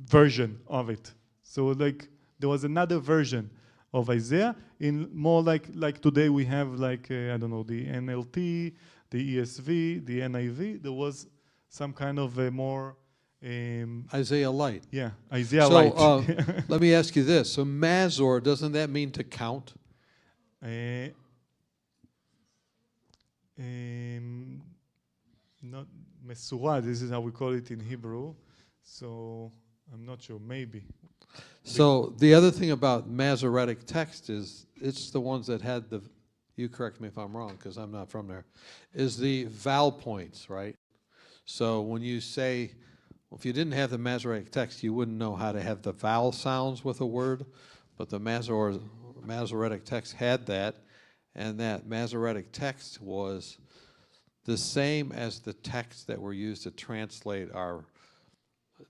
version of it. So like there was another version of Isaiah in more like today we have like I don't know, the NLT, the ESV, the NIV. There was some kind of a more Isaiah Light. yeah, Isaiah So Light. let me ask you this. So Mazor, doesn't that mean to count? Not Mesurah, this is how we call it in Hebrew. So I'm not sure, maybe. So the other thing about Masoretic text is it's the ones that had the, you correct me if I'm wrong because I'm not from there, is the vowel points, right? So when you say, well, if you didn't have the Masoretic text, you wouldn't know how to have the vowel sounds with a word, but the Masoretic text had that, and that Masoretic text was the same as the texts that were used to translate our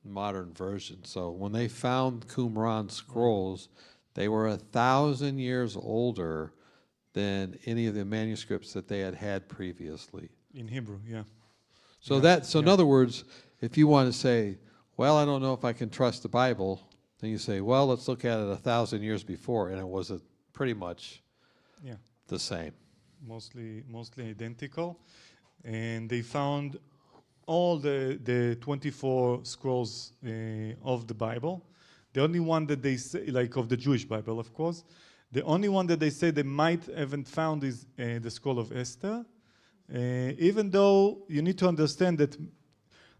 modern version. So when they found Qumran scrolls, they were 1,000 years older than any of the manuscripts that they had had previously. In Hebrew, yeah. So Yeah, that, so in yeah. other words, if you want to say, well, I don't know if I can trust the Bible, then you say, well, let's look at it 1,000 years before, and it was pretty much Yeah. the same. Mostly identical. And they found all the 24 scrolls of the Bible. The only one that they say, like of the Jewish Bible, of course, the only one that they say they might haven't found is the scroll of Esther. Even though you need to understand that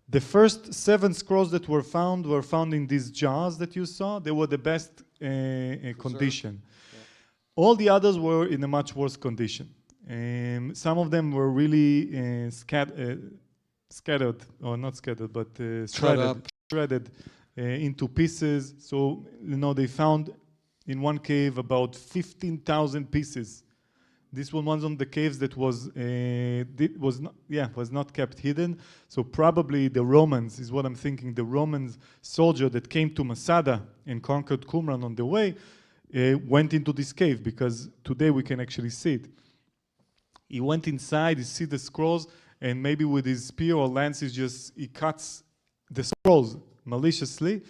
the first 7 scrolls that were found in these jars that you saw. They were the best condition. Yeah. All the others were in a much worse condition. Some of them were really scattered, or not scattered, but shredded into pieces. So, you know, they found in one cave about 15,000 pieces. This was one of the caves that was not kept hidden. So probably the Romans, is what I'm thinking, the Roman soldier that came to Masada and conquered Qumran on the way, went into this cave, because today we can actually see it. He went inside, he see the scrolls, and maybe with his spear or lance, he cuts the scrolls maliciously,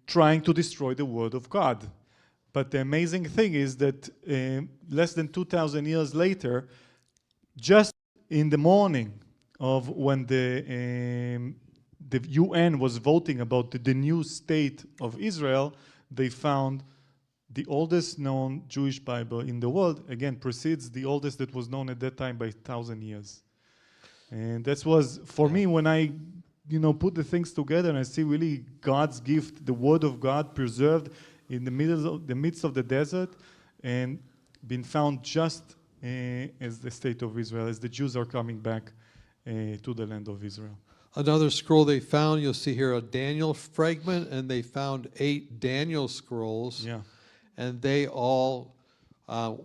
trying to destroy the word of God. But the amazing thing is that less than 2,000 years later, just in the morning of when the UN was voting about the new state of Israel, they found the oldest known Jewish Bible in the world. Again, precedes the oldest that was known at that time by 1,000 years. And that was, for me, when I put the things together and I see really God's gift, the Word of God preserved in the midst of the desert, and been found just as the state of Israel, as the Jews are coming back to the land of Israel. Another scroll they found, you'll see here a Daniel fragment, and they found 8 Daniel scrolls. Yeah. And they all,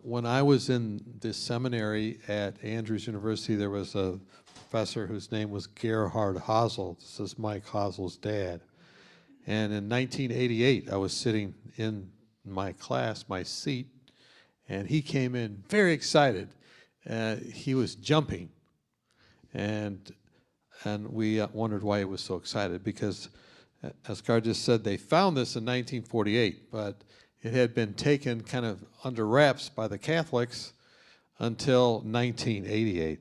when I was in this seminary at Andrews University, there was a professor whose name was Gerhard Hasel. This is Mike Hasel's dad. And in 1988, I was sitting in my class, my seat, and he came in very excited. He was jumping, and we wondered why he was so excited, because, as Eshkar just said, they found this in 1948, but it had been taken kind of under wraps by the Catholics until 1988.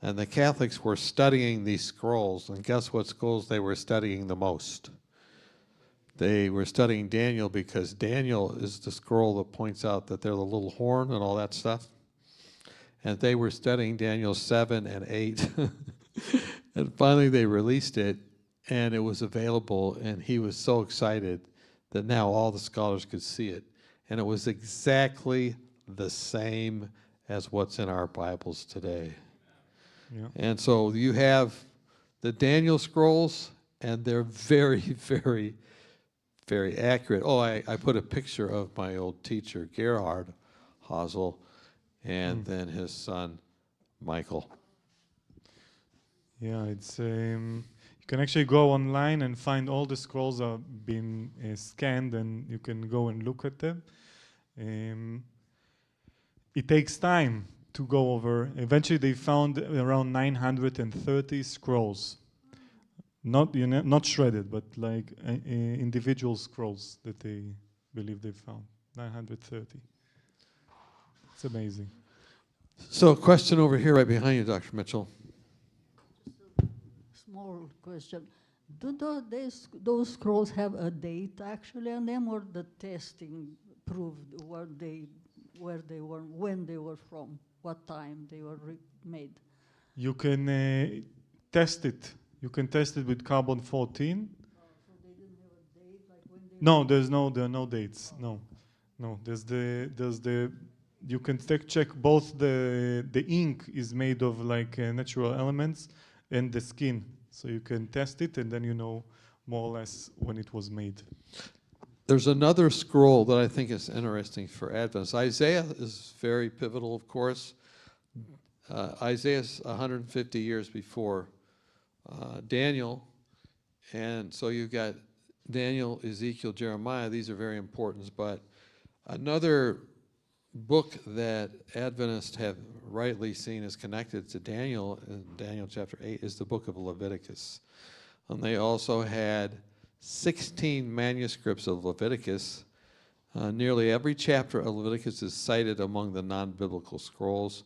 And the Catholics were studying these scrolls, and guess what scrolls they were studying the most? They were studying Daniel, because Daniel is the scroll that points out that they're the little horn and all that stuff. And they were studying Daniel 7 and 8. And finally they released it, and it was available, and he was so excited that now all the scholars could see it. And it was exactly the same as what's in our Bibles today. Yeah. And so you have the Daniel scrolls, and they're very, very, very accurate. Oh, I put a picture of my old teacher, Gerhard Hasel, and then his son, Michael. Yeah, it's you can actually go online and find all the scrolls are being scanned, and you can go and look at them. Um, it takes time to go over. Eventually, they found around 930 scrolls, not shredded, but like individual scrolls that they believe they found. 930. It's amazing. So, a question over here right behind you, Dr. Mitchell. Small question. Do those scrolls have a date actually on them, or the testing proved when they were from, what time they were made? You can test it. You can test it with carbon 14. So they didn't have a date, like when they No, there are no dates. No, no. There's the. You can check both the ink is made of like natural elements and the skin, so you can test it and then you know more or less when it was made. There's another scroll that I think is interesting for Adventists. Isaiah is very pivotal, of course. Isaiah's 150 years before Daniel, and so you've got Daniel, Ezekiel, Jeremiah. These are very important, but another book that Adventists have rightly seen as connected to Daniel, in Daniel chapter 8, is the book of Leviticus. And they also had 16 manuscripts of Leviticus. Nearly every chapter of Leviticus is cited among the non-biblical scrolls,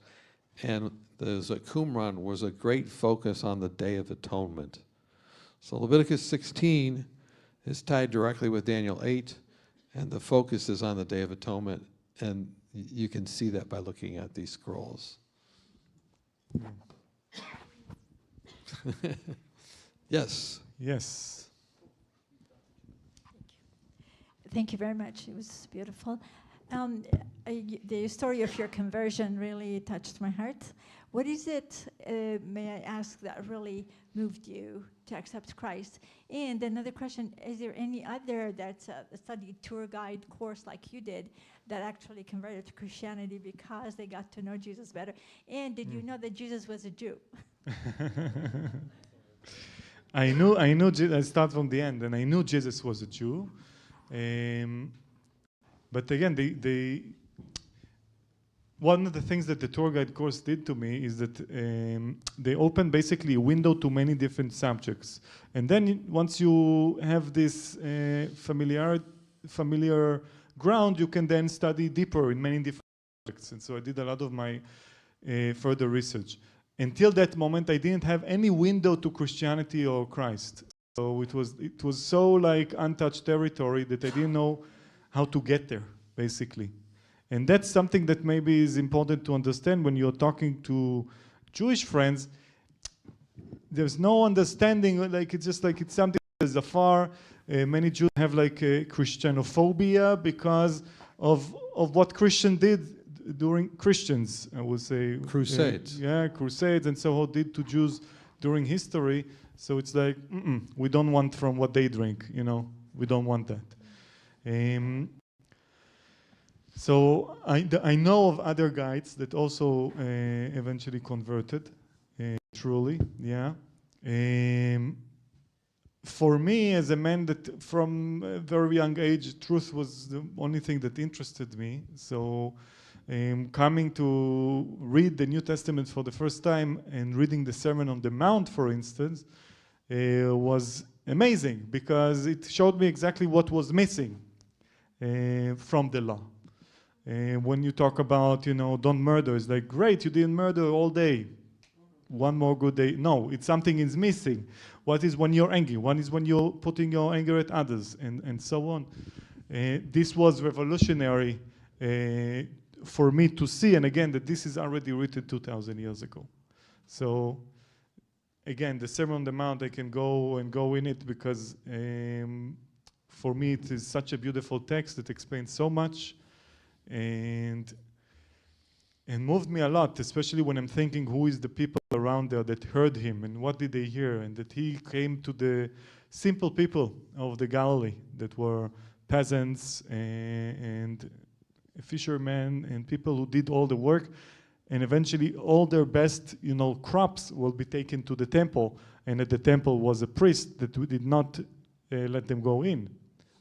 and the Qumran was a great focus on the Day of Atonement. So Leviticus 16 is tied directly with Daniel 8, and the focus is on the Day of Atonement, and you can see that by looking at these scrolls. Yes. Yes. Thank you very much. It was beautiful. The story of your conversion really touched my heart. What is it, may I ask, that really moved you to accept Christ? And another question, is there any other that studied tour guide course like you did that actually converted to Christianity because they got to know Jesus better? And did you know that Jesus was a Jew? I start from the end, and I knew Jesus was a Jew. But again, one of the things that the tour guide course did to me is that they opened basically a window to many different subjects. And then once you have this familiar ground, you can then study deeper in many different subjects. And so I did a lot of my further research. Until that moment, I didn't have any window to Christianity or Christ. So it was so like untouched territory that I didn't know how to get there, basically. And that's something that maybe is important to understand when you're talking to Jewish friends. There's no understanding, like it's just like it's something that's afar. Many Jews have like a Christianophobia because of what Christian did during Christians, I would say. Crusades. Crusades, and so what did to Jews during history. So it's like, we don't want from what they drink, we don't want that. So I know of other guides that also eventually converted, truly, yeah. For me, as a man that from a very young age, truth was the only thing that interested me. So coming to read the New Testament for the first time and reading the Sermon on the Mount, for instance, was amazing because it showed me exactly what was missing from the law. When you talk about, don't murder, it's like, great, you didn't murder all day. One more good day. No, it's something is missing. What is when you're angry? One is when you're putting your anger at others, and so on. This was revolutionary for me to see, and again, that this is already written 2,000 years ago. So, again, the Sermon on the Mount, I can go in it because for me it is such a beautiful text that explains so much. And moved me a lot, especially when I'm thinking who is the people around there that heard him and what did they hear, and that he came to the simple people of the Galilee that were peasants and fishermen and people who did all the work. and eventually all their best, crops will be taken to the temple, and at the temple was a priest that we did not let them go in.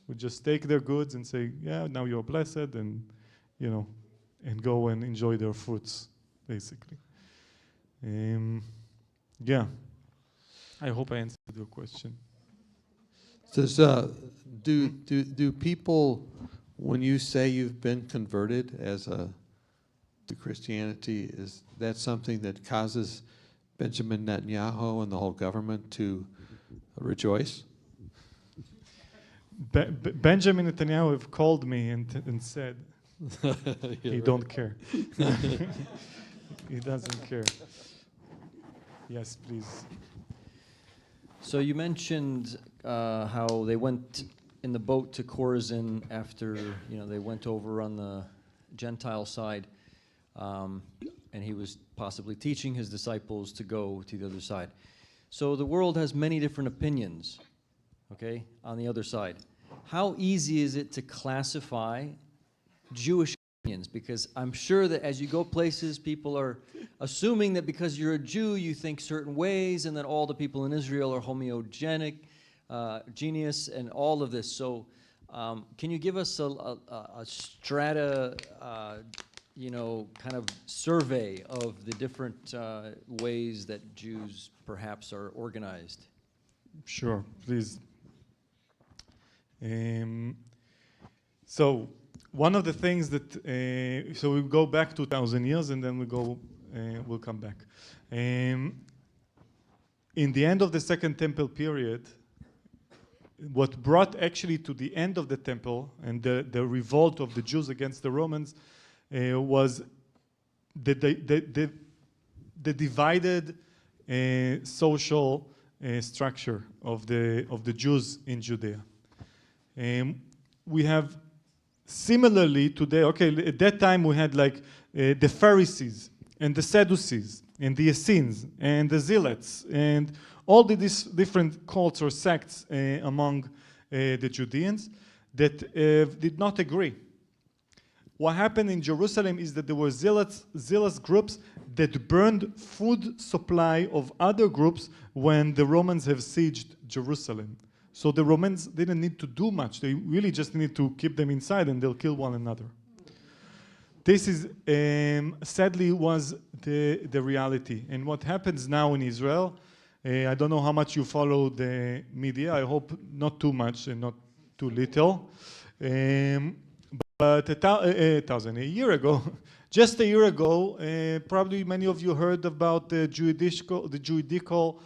We just take their goods and say, yeah, now you're blessed, and and go and enjoy their fruits, basically. Yeah, I hope I answered your question. Does do people, when you say you've been converted to Christianity, is that something that causes Benjamin Netanyahu and the whole government to rejoice? Benjamin Netanyahu have called me and said he don't care. He doesn't care. Yes, please. So you mentioned how they went in the boat to Chorazin after they went over on the Gentile side, and he was possibly teaching his disciples to go to the other side. So the world has many different opinions, okay, on the other side. How easy is it to classify Jewish opinions? Because I'm sure that as you go places, people are assuming that because you're a Jew, you think certain ways, and that all the people in Israel are homogeneous, and all of this. So can you give us a strata, kind of survey of the different ways that Jews perhaps are organized? Sure, please. So one of the things that, so we go back 2,000 years and then we'll come back. In the end of the Second Temple period, what brought actually to the end of the temple and the revolt of the Jews against the Romans was the divided social structure of the Jews in Judea. We have similarly today, okay, at that time we had like the Pharisees and the Sadducees and the Essenes and the Zealots and all these different cults or sects among the Judeans that did not agree. What happened in Jerusalem is that there were zealous groups that burned food supply of other groups when the Romans have sieged Jerusalem. So the Romans didn't need to do much. They really just need to keep them inside and they'll kill one another. This is, sadly, was the reality. And what happens now in Israel, I don't know how much you follow the media. I hope not too much and not too little. But a year ago, just a year ago, probably many of you heard about the juridical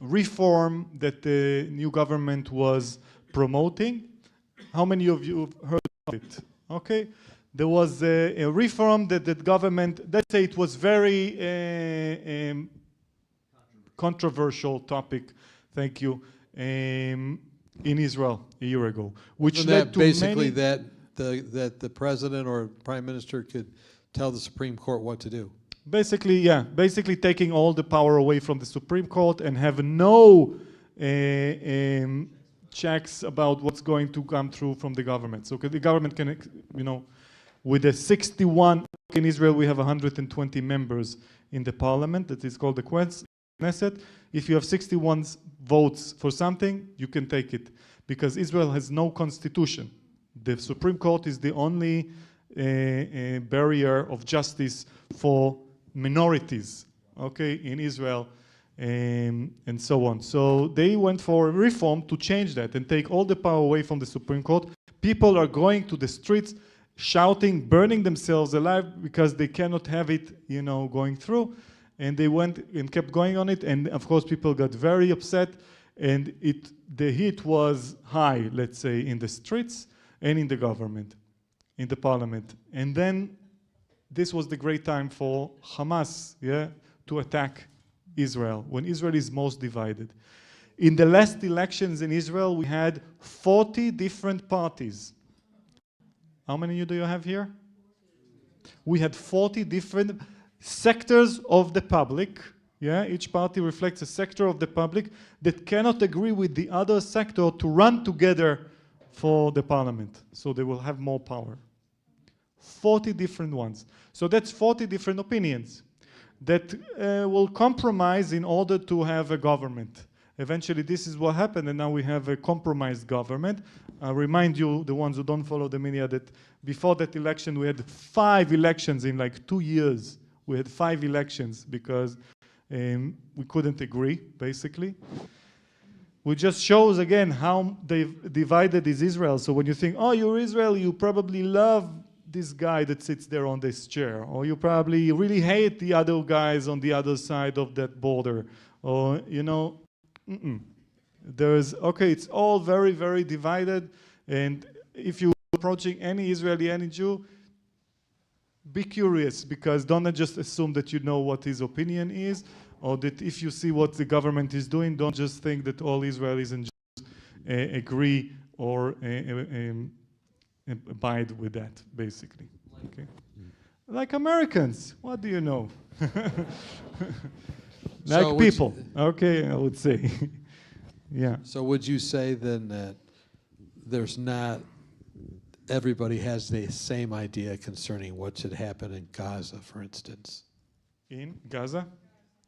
reform that the new government was promoting. How many of you have heard of it? Okay, there was a reform that the government, let's say it was very controversial topic, thank you, in Israel a year ago, which led to basically that the president or prime minister could tell the Supreme Court what to do. Basically, yeah, basically taking all the power away from the Supreme Court and have no checks about what's going to come through from the government. So the government can, with the 61, in Israel we have 120 members in the parliament, that is called the Knesset. If you have 61 votes for something, you can take it. Because Israel has no constitution. The Supreme Court is the only barrier of justice for minorities, okay, in Israel, and so on. So they went for a reform to change that and take all the power away from the Supreme Court. People are going to the streets, shouting, burning themselves alive because they cannot have it, going through. And they went and kept going on it, and of course people got very upset, and the heat was high, let's say, in the streets and in the government, in the parliament. And then this was the great time for Hamas, to attack Israel, when Israel is most divided. In the last elections in Israel, we had 40 different parties. How many do you have here? We had 40 different sectors of the public, each party reflects a sector of the public that cannot agree with the other sector to run together for the parliament, so they will have more power. 40 different ones. So that's 40 different opinions that will compromise in order to have a government. Eventually, this is what happened, and now we have a compromised government. I remind you, the ones who don't follow the media, that before that election, we had 5 elections in like 2 years. We had 5 elections because we couldn't agree, basically. Which just shows, again, how they've divided is Israel. So when you think, oh, you're Israel, you probably love this guy that sits there on this chair, or you probably really hate the other guys on the other side of that border, or, you know, there's, okay, it's all very, very divided, and if you're approaching any Israeli, any Jew, be curious, because don't just assume that you know what his opinion is, or that if you see what the government is doing, don't just think that all Israelis and Jews agree or abide with that, basically. Okay. Like Americans, what do you know? Like So people, okay, I would say. Yeah. So would you say then that there's not, everybody has the same idea concerning what should happen in Gaza, for instance? In Gaza?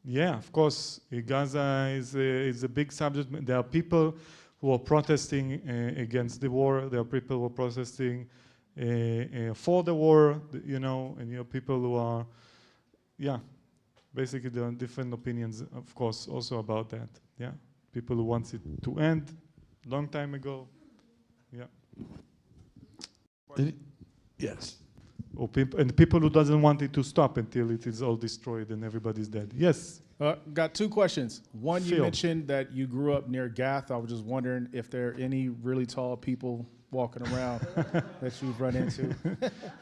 Yeah, of course. Gaza is a big subject. There are people who are protesting against the war. There are people who are protesting for the war, you know, and you have people who are, yeah, basically there are different opinions, of course, also about that. Yeah, people who want it to end long time ago. Yeah. Yes. Or people who doesn't want it to stop until it is all destroyed and everybody's dead. Yes. Got 2 questions. One, you Phil. mentioned that you grew up near Gath. I was just wondering if there are any really tall people walking around that you've run into.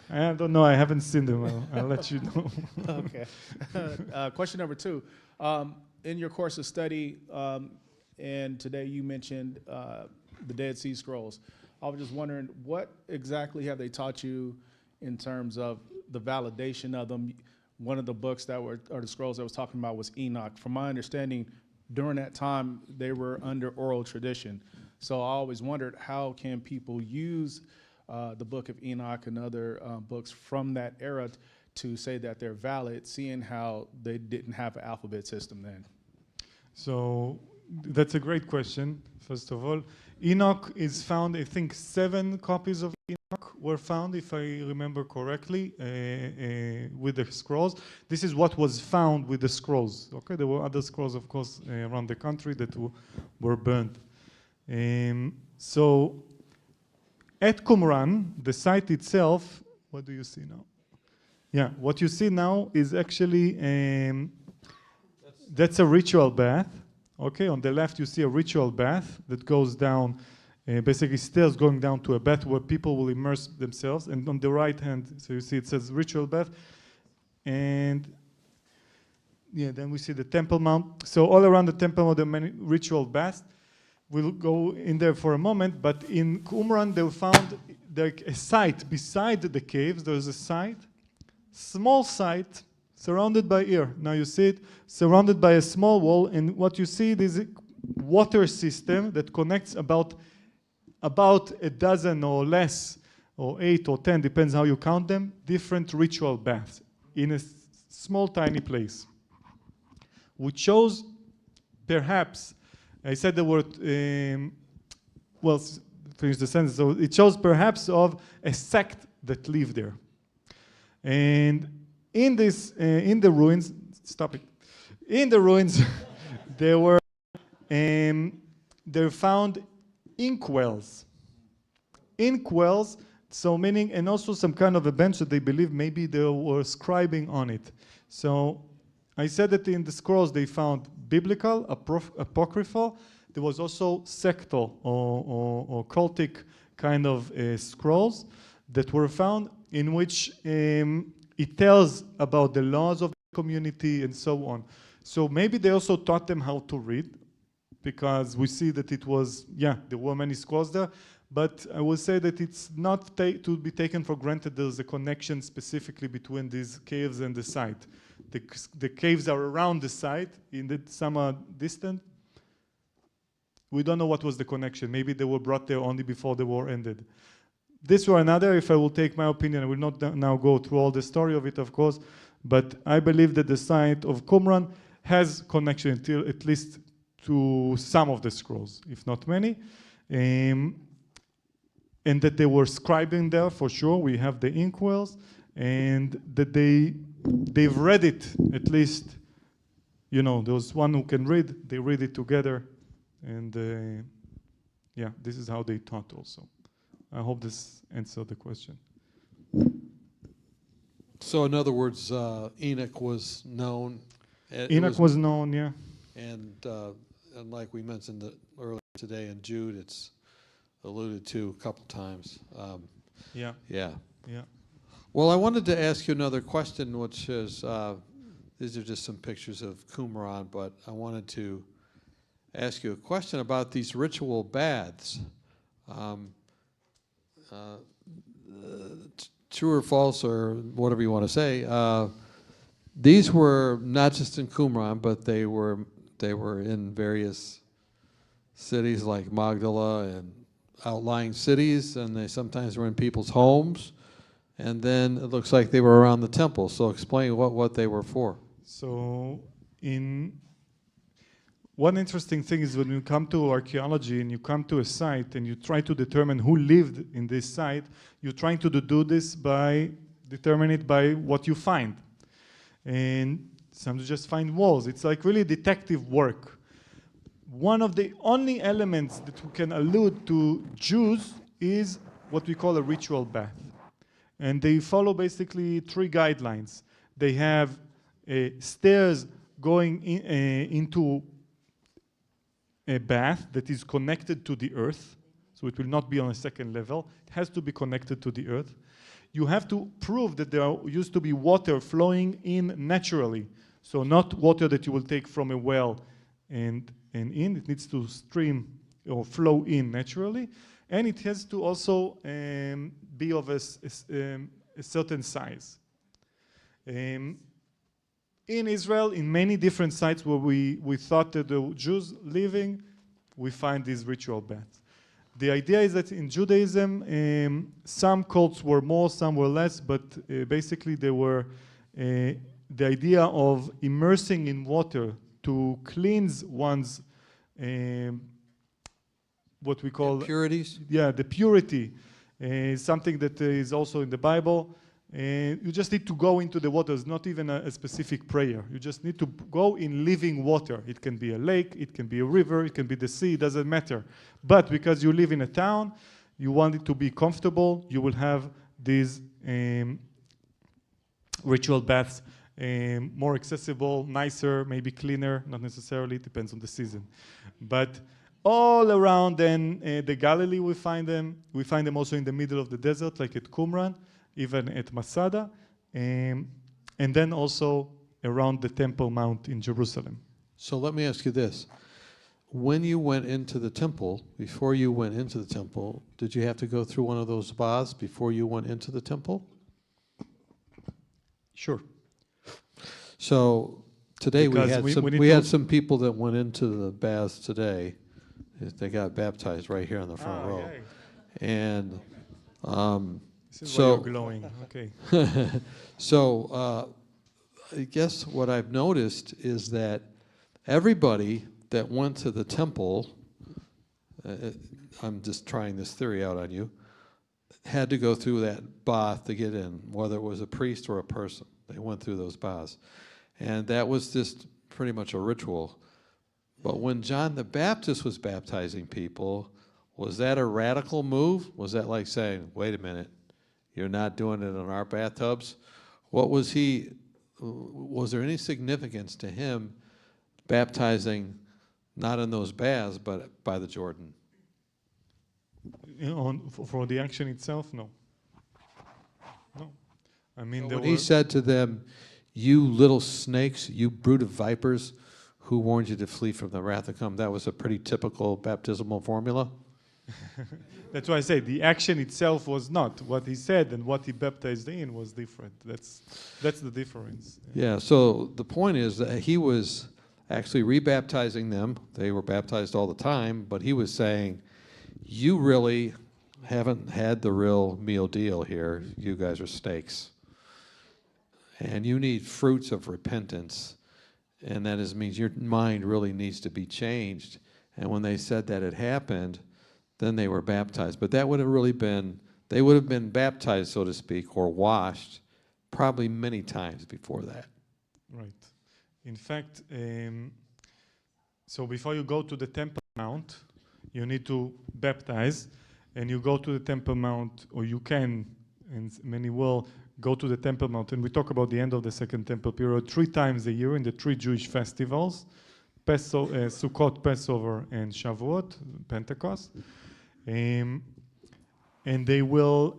I don't know. I haven't seen them. I'll let you know. Okay. Question number 2. In your course of study, and today you mentioned the Dead Sea Scrolls. I was just wondering, what exactly have they taught you in terms of the validation of them? One of the books that were, or the scrolls I was talking about, was Enoch. From my understanding, during that time, they were under oral tradition. So I always wondered, how can people use the book of Enoch and other books from that era to say that they're valid, seeing how they didn't have an alphabet system then? So that's a great question, first of all. Enoch is found, I think 7 copies of Enoch were found, if I remember correctly, with the scrolls. This is what was found with the scrolls. Okay, there were other scrolls, of course, around the country that were burned. So at Qumran, the site itself, what do you see now? Yeah, what you see now is actually, that's a ritual bath. Okay, on the left you see a ritual bath that goes down, basically stairs going down to a bath where people will immerse themselves. And on the right hand, so you see it says ritual bath. And yeah, then we see the Temple Mount. So all around the Temple Mount, there are many ritual baths. We'll go in there for a moment, but in Qumran they found a site beside the caves. There's a site, small site, surrounded by air. Now you see it, surrounded by a small wall, and what you see is a water system that connects about a dozen or less, or 8 or 10, depends how you count them, different ritual baths in a small, tiny place. Which shows, perhaps, I said the word, well, finish the sentence, so it shows perhaps of a sect that lived there. And in this, in the ruins, stop it. In the ruins, they found inkwells. Inkwells, so meaning, and also some kind of a bench that they believe maybe they were scribing on it. So I said that in the scrolls they found biblical, apocryphal. There was also sectal or cultic kind of scrolls that were found in which it tells about the laws of the community and so on. So maybe they also taught them how to read, because we see that it was, yeah, there were many scrolls there, but I will say that it's not to be taken for granted there's a connection specifically between these caves and the site. The caves are around the site, some are distant. We don't know what was the connection. Maybe they were brought there only before the war ended. this or another, if I will take my opinion, I will not now go through all the story of it, of course, but I believe that the site of Qumran has connection at least to some of the scrolls, if not many. And that they were scribing there for sure. We have the inkwells, and that they've read it at least. You know, those one who can read, they read it together, and yeah, this is how they taught also. I hope this answered the question. So in other words, Enoch was known. Enoch was known, yeah. And like we mentioned earlier today in Jude, it's alluded to a couple times. Yeah. Yeah. Yeah. Well, I wanted to ask you another question, which is, these are just some pictures of Qumran, but I wanted to ask you a question about these ritual baths. True or false, or whatever you want to say, these were not just in Qumran, but they were in various cities like Magdala and outlying cities, and they sometimes were in people's homes, and then it looks like they were around the temple. So explain what they were for. So one interesting thing is when you come to archaeology and you come to a site and you try to determine who lived in this site, you're trying to do this by determine it by what you find. And sometimes you just find walls. It's like really detective work. One of the only elements that we can allude to Jews is what we call a ritual bath. And they follow basically 3 guidelines. They have stairs going into a bath that is connected to the earth. So it will not be on a second level. It has to be connected to the earth. You have to prove that there used to be water flowing in naturally. So not water that you will take from a well and in. It needs to stream or flow in naturally. And it has to also be of a certain size. In Israel, in many different sites where we thought that the Jews living, we find these ritual baths. The idea is that in Judaism, some cults were more, some were less, but basically they were the idea of immersing in water to cleanse one's what we call impurities. Yeah, the purity is something that is also in the Bible. You just need to go into the waters, not even a specific prayer. You just need to go in living water. It can be a lake, it can be a river, it can be the sea, it doesn't matter. But because you live in a town, you want it to be comfortable, you will have these ritual baths, more accessible, nicer, maybe cleaner, not necessarily, it depends on the season. But all around then the Galilee we find them. We find them also in the middle of the desert, like at Qumran, even at Masada, and then also around the Temple Mount in Jerusalem. So let me ask you this. When you went into the temple, before you went into the temple, did you have to go through one of those baths before you went into the temple? Sure. So today Because we had some people that went into the baths today. They got baptized right here on the front row. Yay. And This is so why you're glowing. Okay. So I guess what I've noticed is that everybody that went to the temple, I'm just trying this theory out on you, had to go through that bath to get in, whether it was a priest or a person. They went through those baths. And that was just pretty much a ritual. But when John the Baptist was baptizing people, was that a radical move? Was that like saying, wait a minute, you're not doing it in our bathtubs? What was was there any significance to him baptizing not in those baths, but by the Jordan? For the action itself, no. No. I mean, So when he said to them, you little snakes, you brood of vipers, who warned you to flee from the wrath to come, that was a pretty typical baptismal formula? That's why I say the action itself was not. What he said and what he baptized in was different. That's the difference. Yeah, so the point is that he was actually rebaptizing them. They were baptized all the time, but he was saying, you really haven't had the real meal deal here. You guys are steaks. And you need fruits of repentance. And that means your mind really needs to be changed. And when they said that it happened, then they were baptized. But that would have really been, they would have been baptized, so to speak, or washed probably many times before that. Right. In fact, so before you go to the Temple Mount, you need to baptize, and you go to the Temple Mount, or you can, and many will, go to the Temple Mount. And we talk about the end of the Second Temple period 3 times a year in the 3 Jewish festivals, Sukkot, Passover, and Shavuot, Pentecost. And they will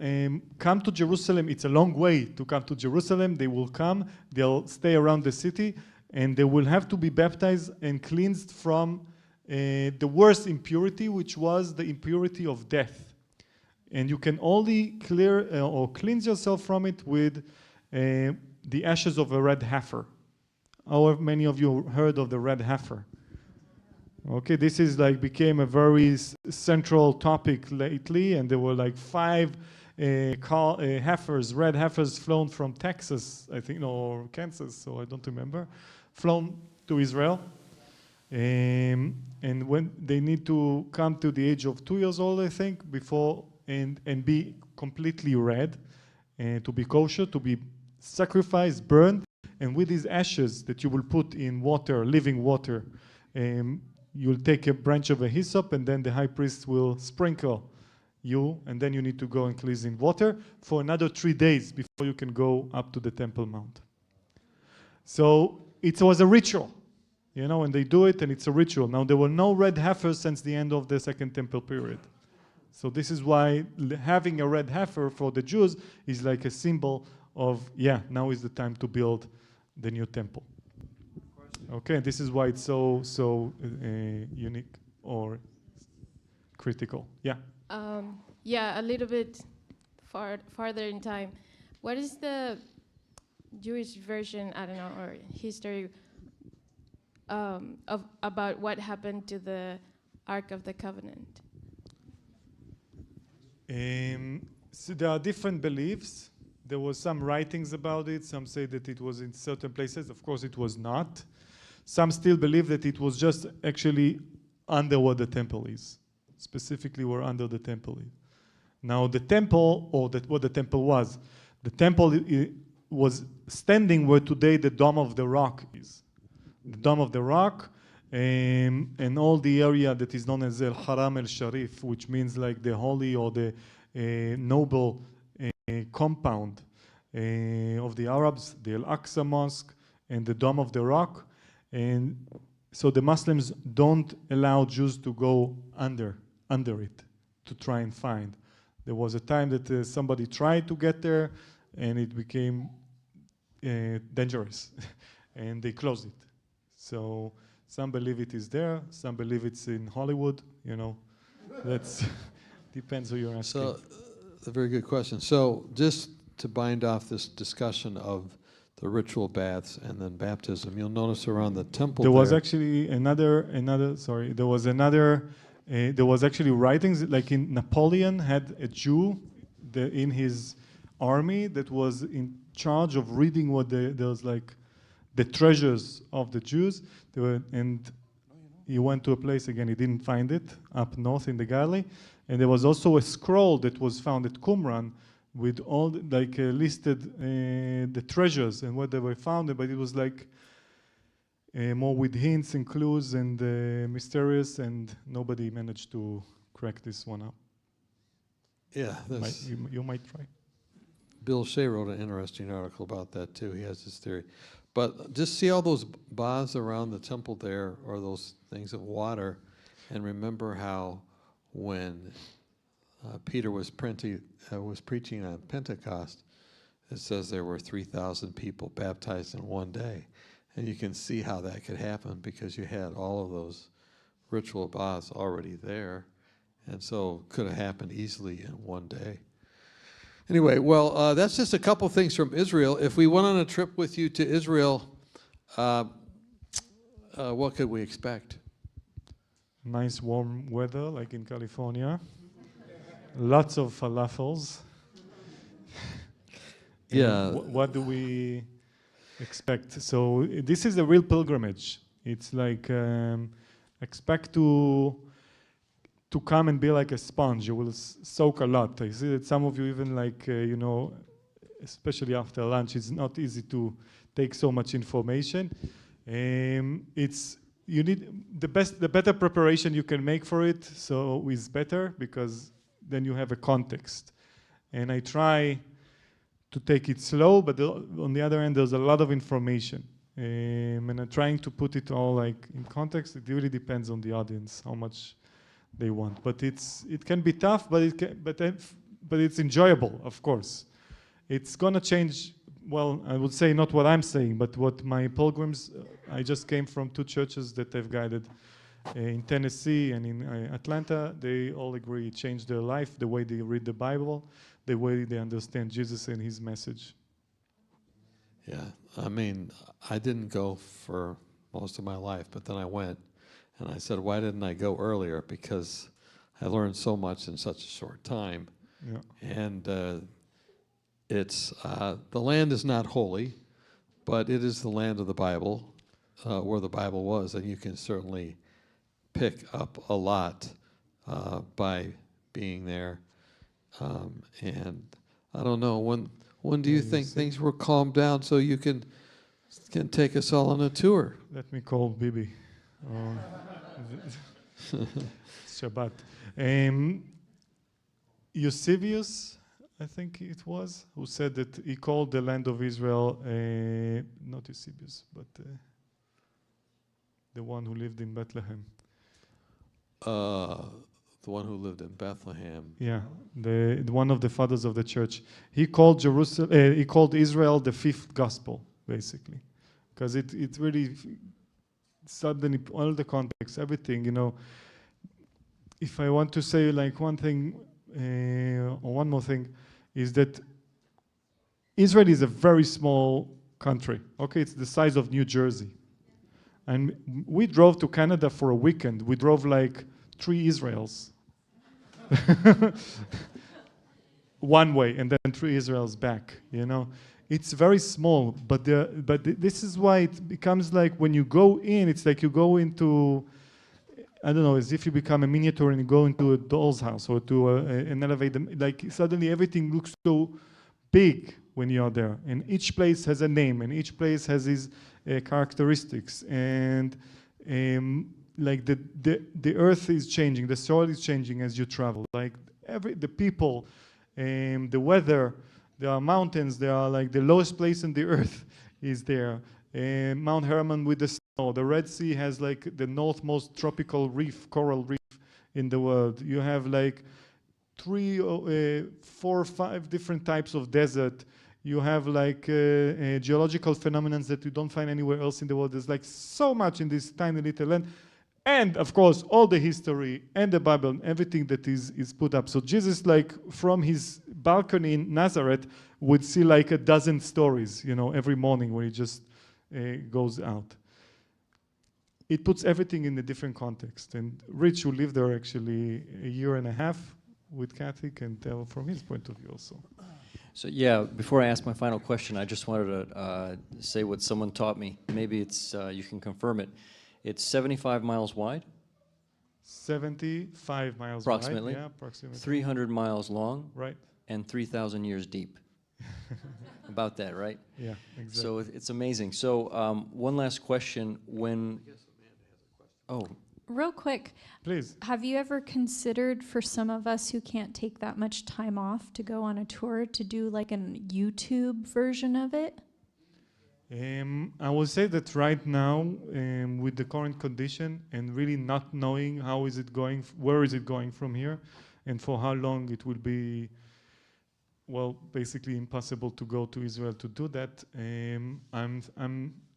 come to Jerusalem. It's a long way to come to Jerusalem. They will come, they'll stay around the city, and they will have to be baptized and cleansed from the worst impurity, which was the impurity of death. And you can only clear or cleanse yourself from it with the ashes of a red heifer. How many of you heard of the red heifer? Okay, this is like became a very central topic lately, and there were like 5 heifers, red heifers, flown from Texas, I think, or Kansas, so I don't remember, flown to Israel. And when they need to come to the age of 2 years old, I think, before and be completely red, and to be kosher, to be sacrificed, burned, and with these ashes that you will put in water, living water, you'll take a branch of a hyssop, and then the high priest will sprinkle you, and then you need to go and cleanse in water for another 3 days before you can go up to the Temple Mount. So it was a ritual, you know, and they do it, and it's a ritual. Now, there were no red heifers since the end of the Second Temple period. So this is why having a red heifer for the Jews is like a symbol of, yeah, now is the time to build the new temple. Okay, this is why it's so unique or critical. Yeah. Yeah, a little bit farther in time. What is the Jewish version, I don't know, or history about what happened to the Ark of the Covenant? So there are different beliefs. There was some writings about it. Some say that it was in certain places. Of course, it was not. Some still believe that it was just actually under what the temple is, specifically where under the temple is. Now, the temple, or what the temple was, the temple was standing where today the Dome of the Rock is. The Dome of the Rock, and all the area that is known as El Haram El Sharif, which means like the holy or the noble compound of the Arabs, the Al Aqsa Mosque, and the Dome of the Rock. And so the Muslims don't allow Jews to go under it to try and find. There was a time that somebody tried to get there, and it became dangerous, and they closed it. So some believe it is there, some believe it's in Hollywood, you know. That's depends who you're asking. So, a very good question. So, just to bind off this discussion of the ritual baths and then baptism, you'll notice around the temple there was actually there was actually writings, like in Napoleon had a Jew in his army that was in charge of reading what there was like the treasures of the Jews. And he went to a place, again, he didn't find it, up north in the Galilee. And there was also a scroll that was found at Qumran with all listed the treasures and what they were found, but it was like more with hints and clues and mysterious, and nobody managed to crack this one up. Yeah, you might try. Bill Shea wrote an interesting article about that too. He has this theory. But just see all those baths around the temple there, or those things of water, and remember how when Peter was preaching on Pentecost, it says there were 3,000 people baptized in one day. And you can see how that could happen because you had all of those ritual baths already there. And so it could have happened easily in one day. Anyway, well, that's just a couple things from Israel. If we went on a trip with you to Israel, what could we expect? Nice warm weather, like in California. lots of falafels. Yeah. What do we expect? So this is a real pilgrimage. It's like expect to come and be like a sponge. You will soak a lot. I see that some of you even like especially after lunch, it's not easy to take so much information. It's you need the better preparation you can make for it. So is better because then you have a context. And I try to take it slow, but on the other hand, there's a lot of information. And I'm trying to put it all like in context. It really depends on the audience how much they want. But it can be tough, but it's enjoyable, of course. It's gonna change. Well, I would say not what I'm saying, but what my pilgrims. I just came from 2 churches that I've guided in Tennessee and in Atlanta. They all agree it changed their life, the way they read the Bible, the way they understand Jesus and His message. Yeah, I mean, I didn't go for most of my life, but then I went, and I said, why didn't I go earlier? Because I learned so much in such a short time. Yeah. And it's the land is not holy, but it is the land of the Bible, where the Bible was, and you can certainly pick up a lot by being there. And I don't know, when do you think things will calm down so you can take us all on a tour? Let me call Bibi. Shabbat. Eusebius, I think it was, who said that he called the land of Israel, not Eusebius, but the one who lived in Bethlehem. The one who lived in Bethlehem. Yeah, the one of the fathers of the church. He called Jerusalem. He called Israel the 5th gospel, basically, because it really suddenly all the context, everything. If I want to say like one thing or one more thing, is that Israel is a very small country. Okay, it's the size of New Jersey, and we drove to Canada for a weekend. We drove like 3 Israels one way, and then 3 Israels back. It's very small, but this is why it becomes like when you go in, it's like you go into, I don't know, as if you become a miniature and you go into a doll's house or to an elevator. Like suddenly everything looks so big when you're there, and each place has a name, and each place has its characteristics, and like the earth is changing, the soil is changing as you travel. Like the people, the weather, there are mountains. There are like the lowest place in the earth is there. Mount Hermon with the snow. The Red Sea has like the northmost tropical reef, coral reef in the world. You have like 3, 4, 5 different types of desert. You have like geological phenomena that you don't find anywhere else in the world. There's like so much in this tiny little land. And of course, all the history and the Bible, everything that is put up. So Jesus, like from his balcony in Nazareth, would see like a dozen stories, every morning when he just goes out. It puts everything in a different context. And Rich, who lived there actually a year and a half with Kathy, can tell from his point of view also. So yeah, before I ask my final question, I just wanted to say what someone taught me. Maybe it's you can confirm it. It's 75 miles wide. 75 miles approximately. wide. Yeah, approximately. 300 miles long. Right. And 3,000 years deep. About that, right? Yeah, exactly. So it's amazing. So one last question. Real quick. Please. Have you ever considered, for some of us who can't take that much time off to go on a tour, to do like a YouTube version of it? I will say that right now, with the current condition and really not knowing how is it going, where is it going from here, and for how long it will be, well, basically impossible to go to Israel to do that.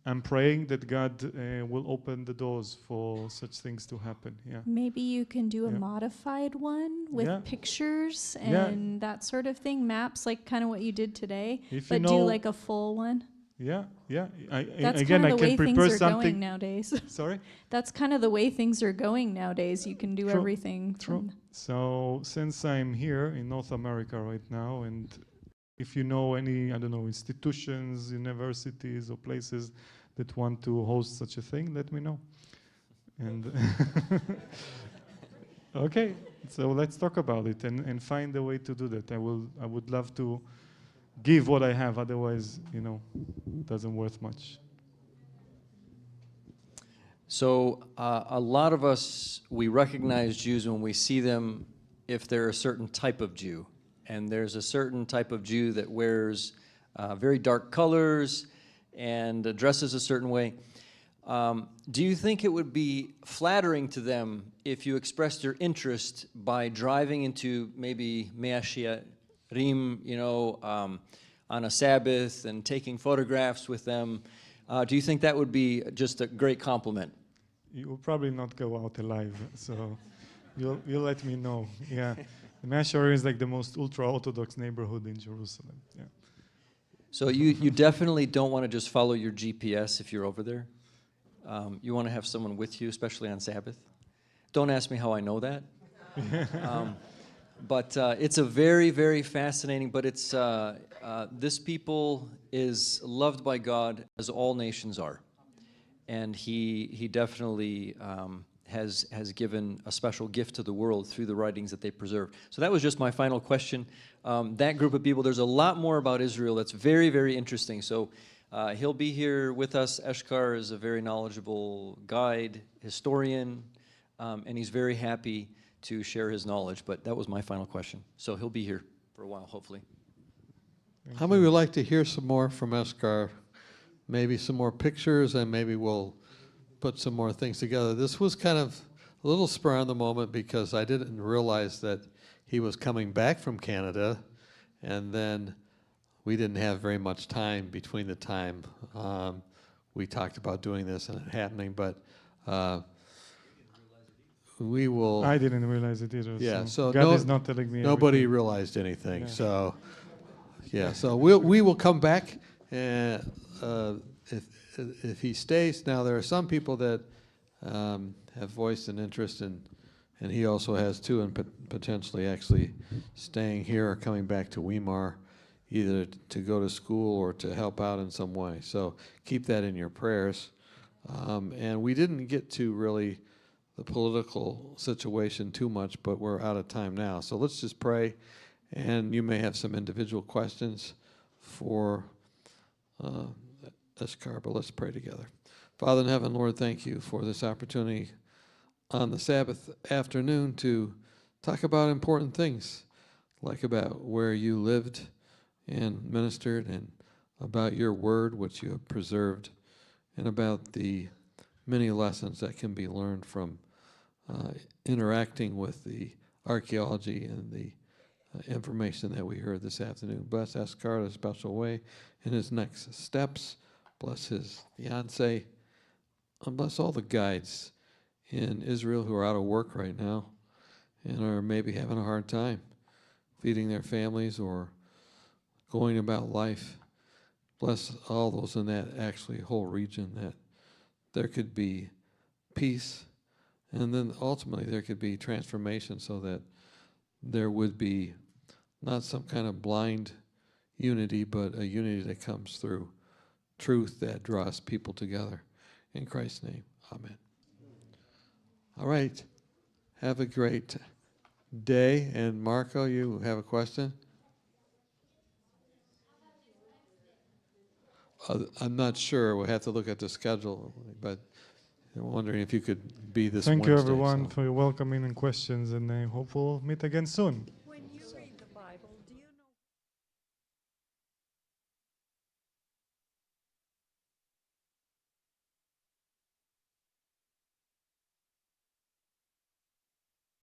I'm praying that God will open the doors for such things to happen. Yeah. Maybe you can do a modified one with pictures and that sort of thing, maps, like kind of what you did today, but do like a full one. Yeah, yeah. That's Again, kind I of the can way prepare things are going something. nowadays. Sorry? That's kind of the way things are going nowadays. You can do True, everything. True. So since I'm here in North America right now, and if you know any, I don't know, institutions, universities, or places that want to host such a thing, let me know. And okay, so let's talk about it and find a way to do that. I would love to give what I have, otherwise, it doesn't worth much. So a lot of us, we recognize Jews when we see them if they're a certain type of Jew. And there's a certain type of Jew that wears very dark colors and dresses a certain way. Do you think it would be flattering to them if you expressed your interest by driving into maybe Mea Shearim, on a Sabbath and taking photographs with them? Do you think that would be just a great compliment? You will probably not go out alive, so you'll let me know. Yeah, the Mea Shearim is like the most ultra-Orthodox neighborhood in Jerusalem. Yeah. So you definitely don't want to just follow your GPS if you're over there. You want to have someone with you, especially on Sabbath. Don't ask me how I know that. But it's a very, very fascinating, but it's this people is loved by God as all nations are. And he definitely has given a special gift to the world through the writings that they preserve. So that was just my final question. That group of people, there's a lot more about Israel that's very, very interesting. So he'll be here with us. Eshkar is a very knowledgeable guide, historian, and he's very happy to share his knowledge. But that was my final question. So he'll be here for a while, hopefully. How many would like to hear some more from Eshkar? Maybe some more pictures, and maybe we'll put some more things together. This was kind of a little spur on the moment because I didn't realize that he was coming back from Canada, and then we didn't have very much time between the time we talked about doing this and it happening, but we will. I didn't realize it either. Yeah, so God is not telling me. Nobody everything. realized anything. Yeah. So, yeah, so we will come back, and if he stays. Now there are some people that have voiced an interest in, and he also has too, and potentially actually staying here or coming back to Weimar, either to go to school or to help out in some way. So keep that in your prayers. And we didn't get to really the political situation too much, but we're out of time now. So let's just pray, and you may have some individual questions for Eshkar, but let's pray together. Father in heaven, Lord, thank you for this opportunity on the Sabbath afternoon to talk about important things, like about where you lived and ministered, and about your word, which you have preserved, and about the many lessons that can be learned from interacting with the archaeology and the information that we heard this afternoon. Bless Eshkar in a special way in his next steps. Bless his fiancée. And bless all the guides in Israel who are out of work right now and are maybe having a hard time feeding their families or going about life. Bless all those in that actually whole region, that there could be peace, and then ultimately there could be transformation, so that there would be not some kind of blind unity, but a unity that comes through truth that draws people together. In Christ's name, amen. All right. Have a great day. And Marco, you have a question? I'm not sure. We'll have to look at the schedule, but I'm wondering if you could be this Thank Wednesday. you, everyone, So. for your welcoming and questions, and I hope we'll meet again soon.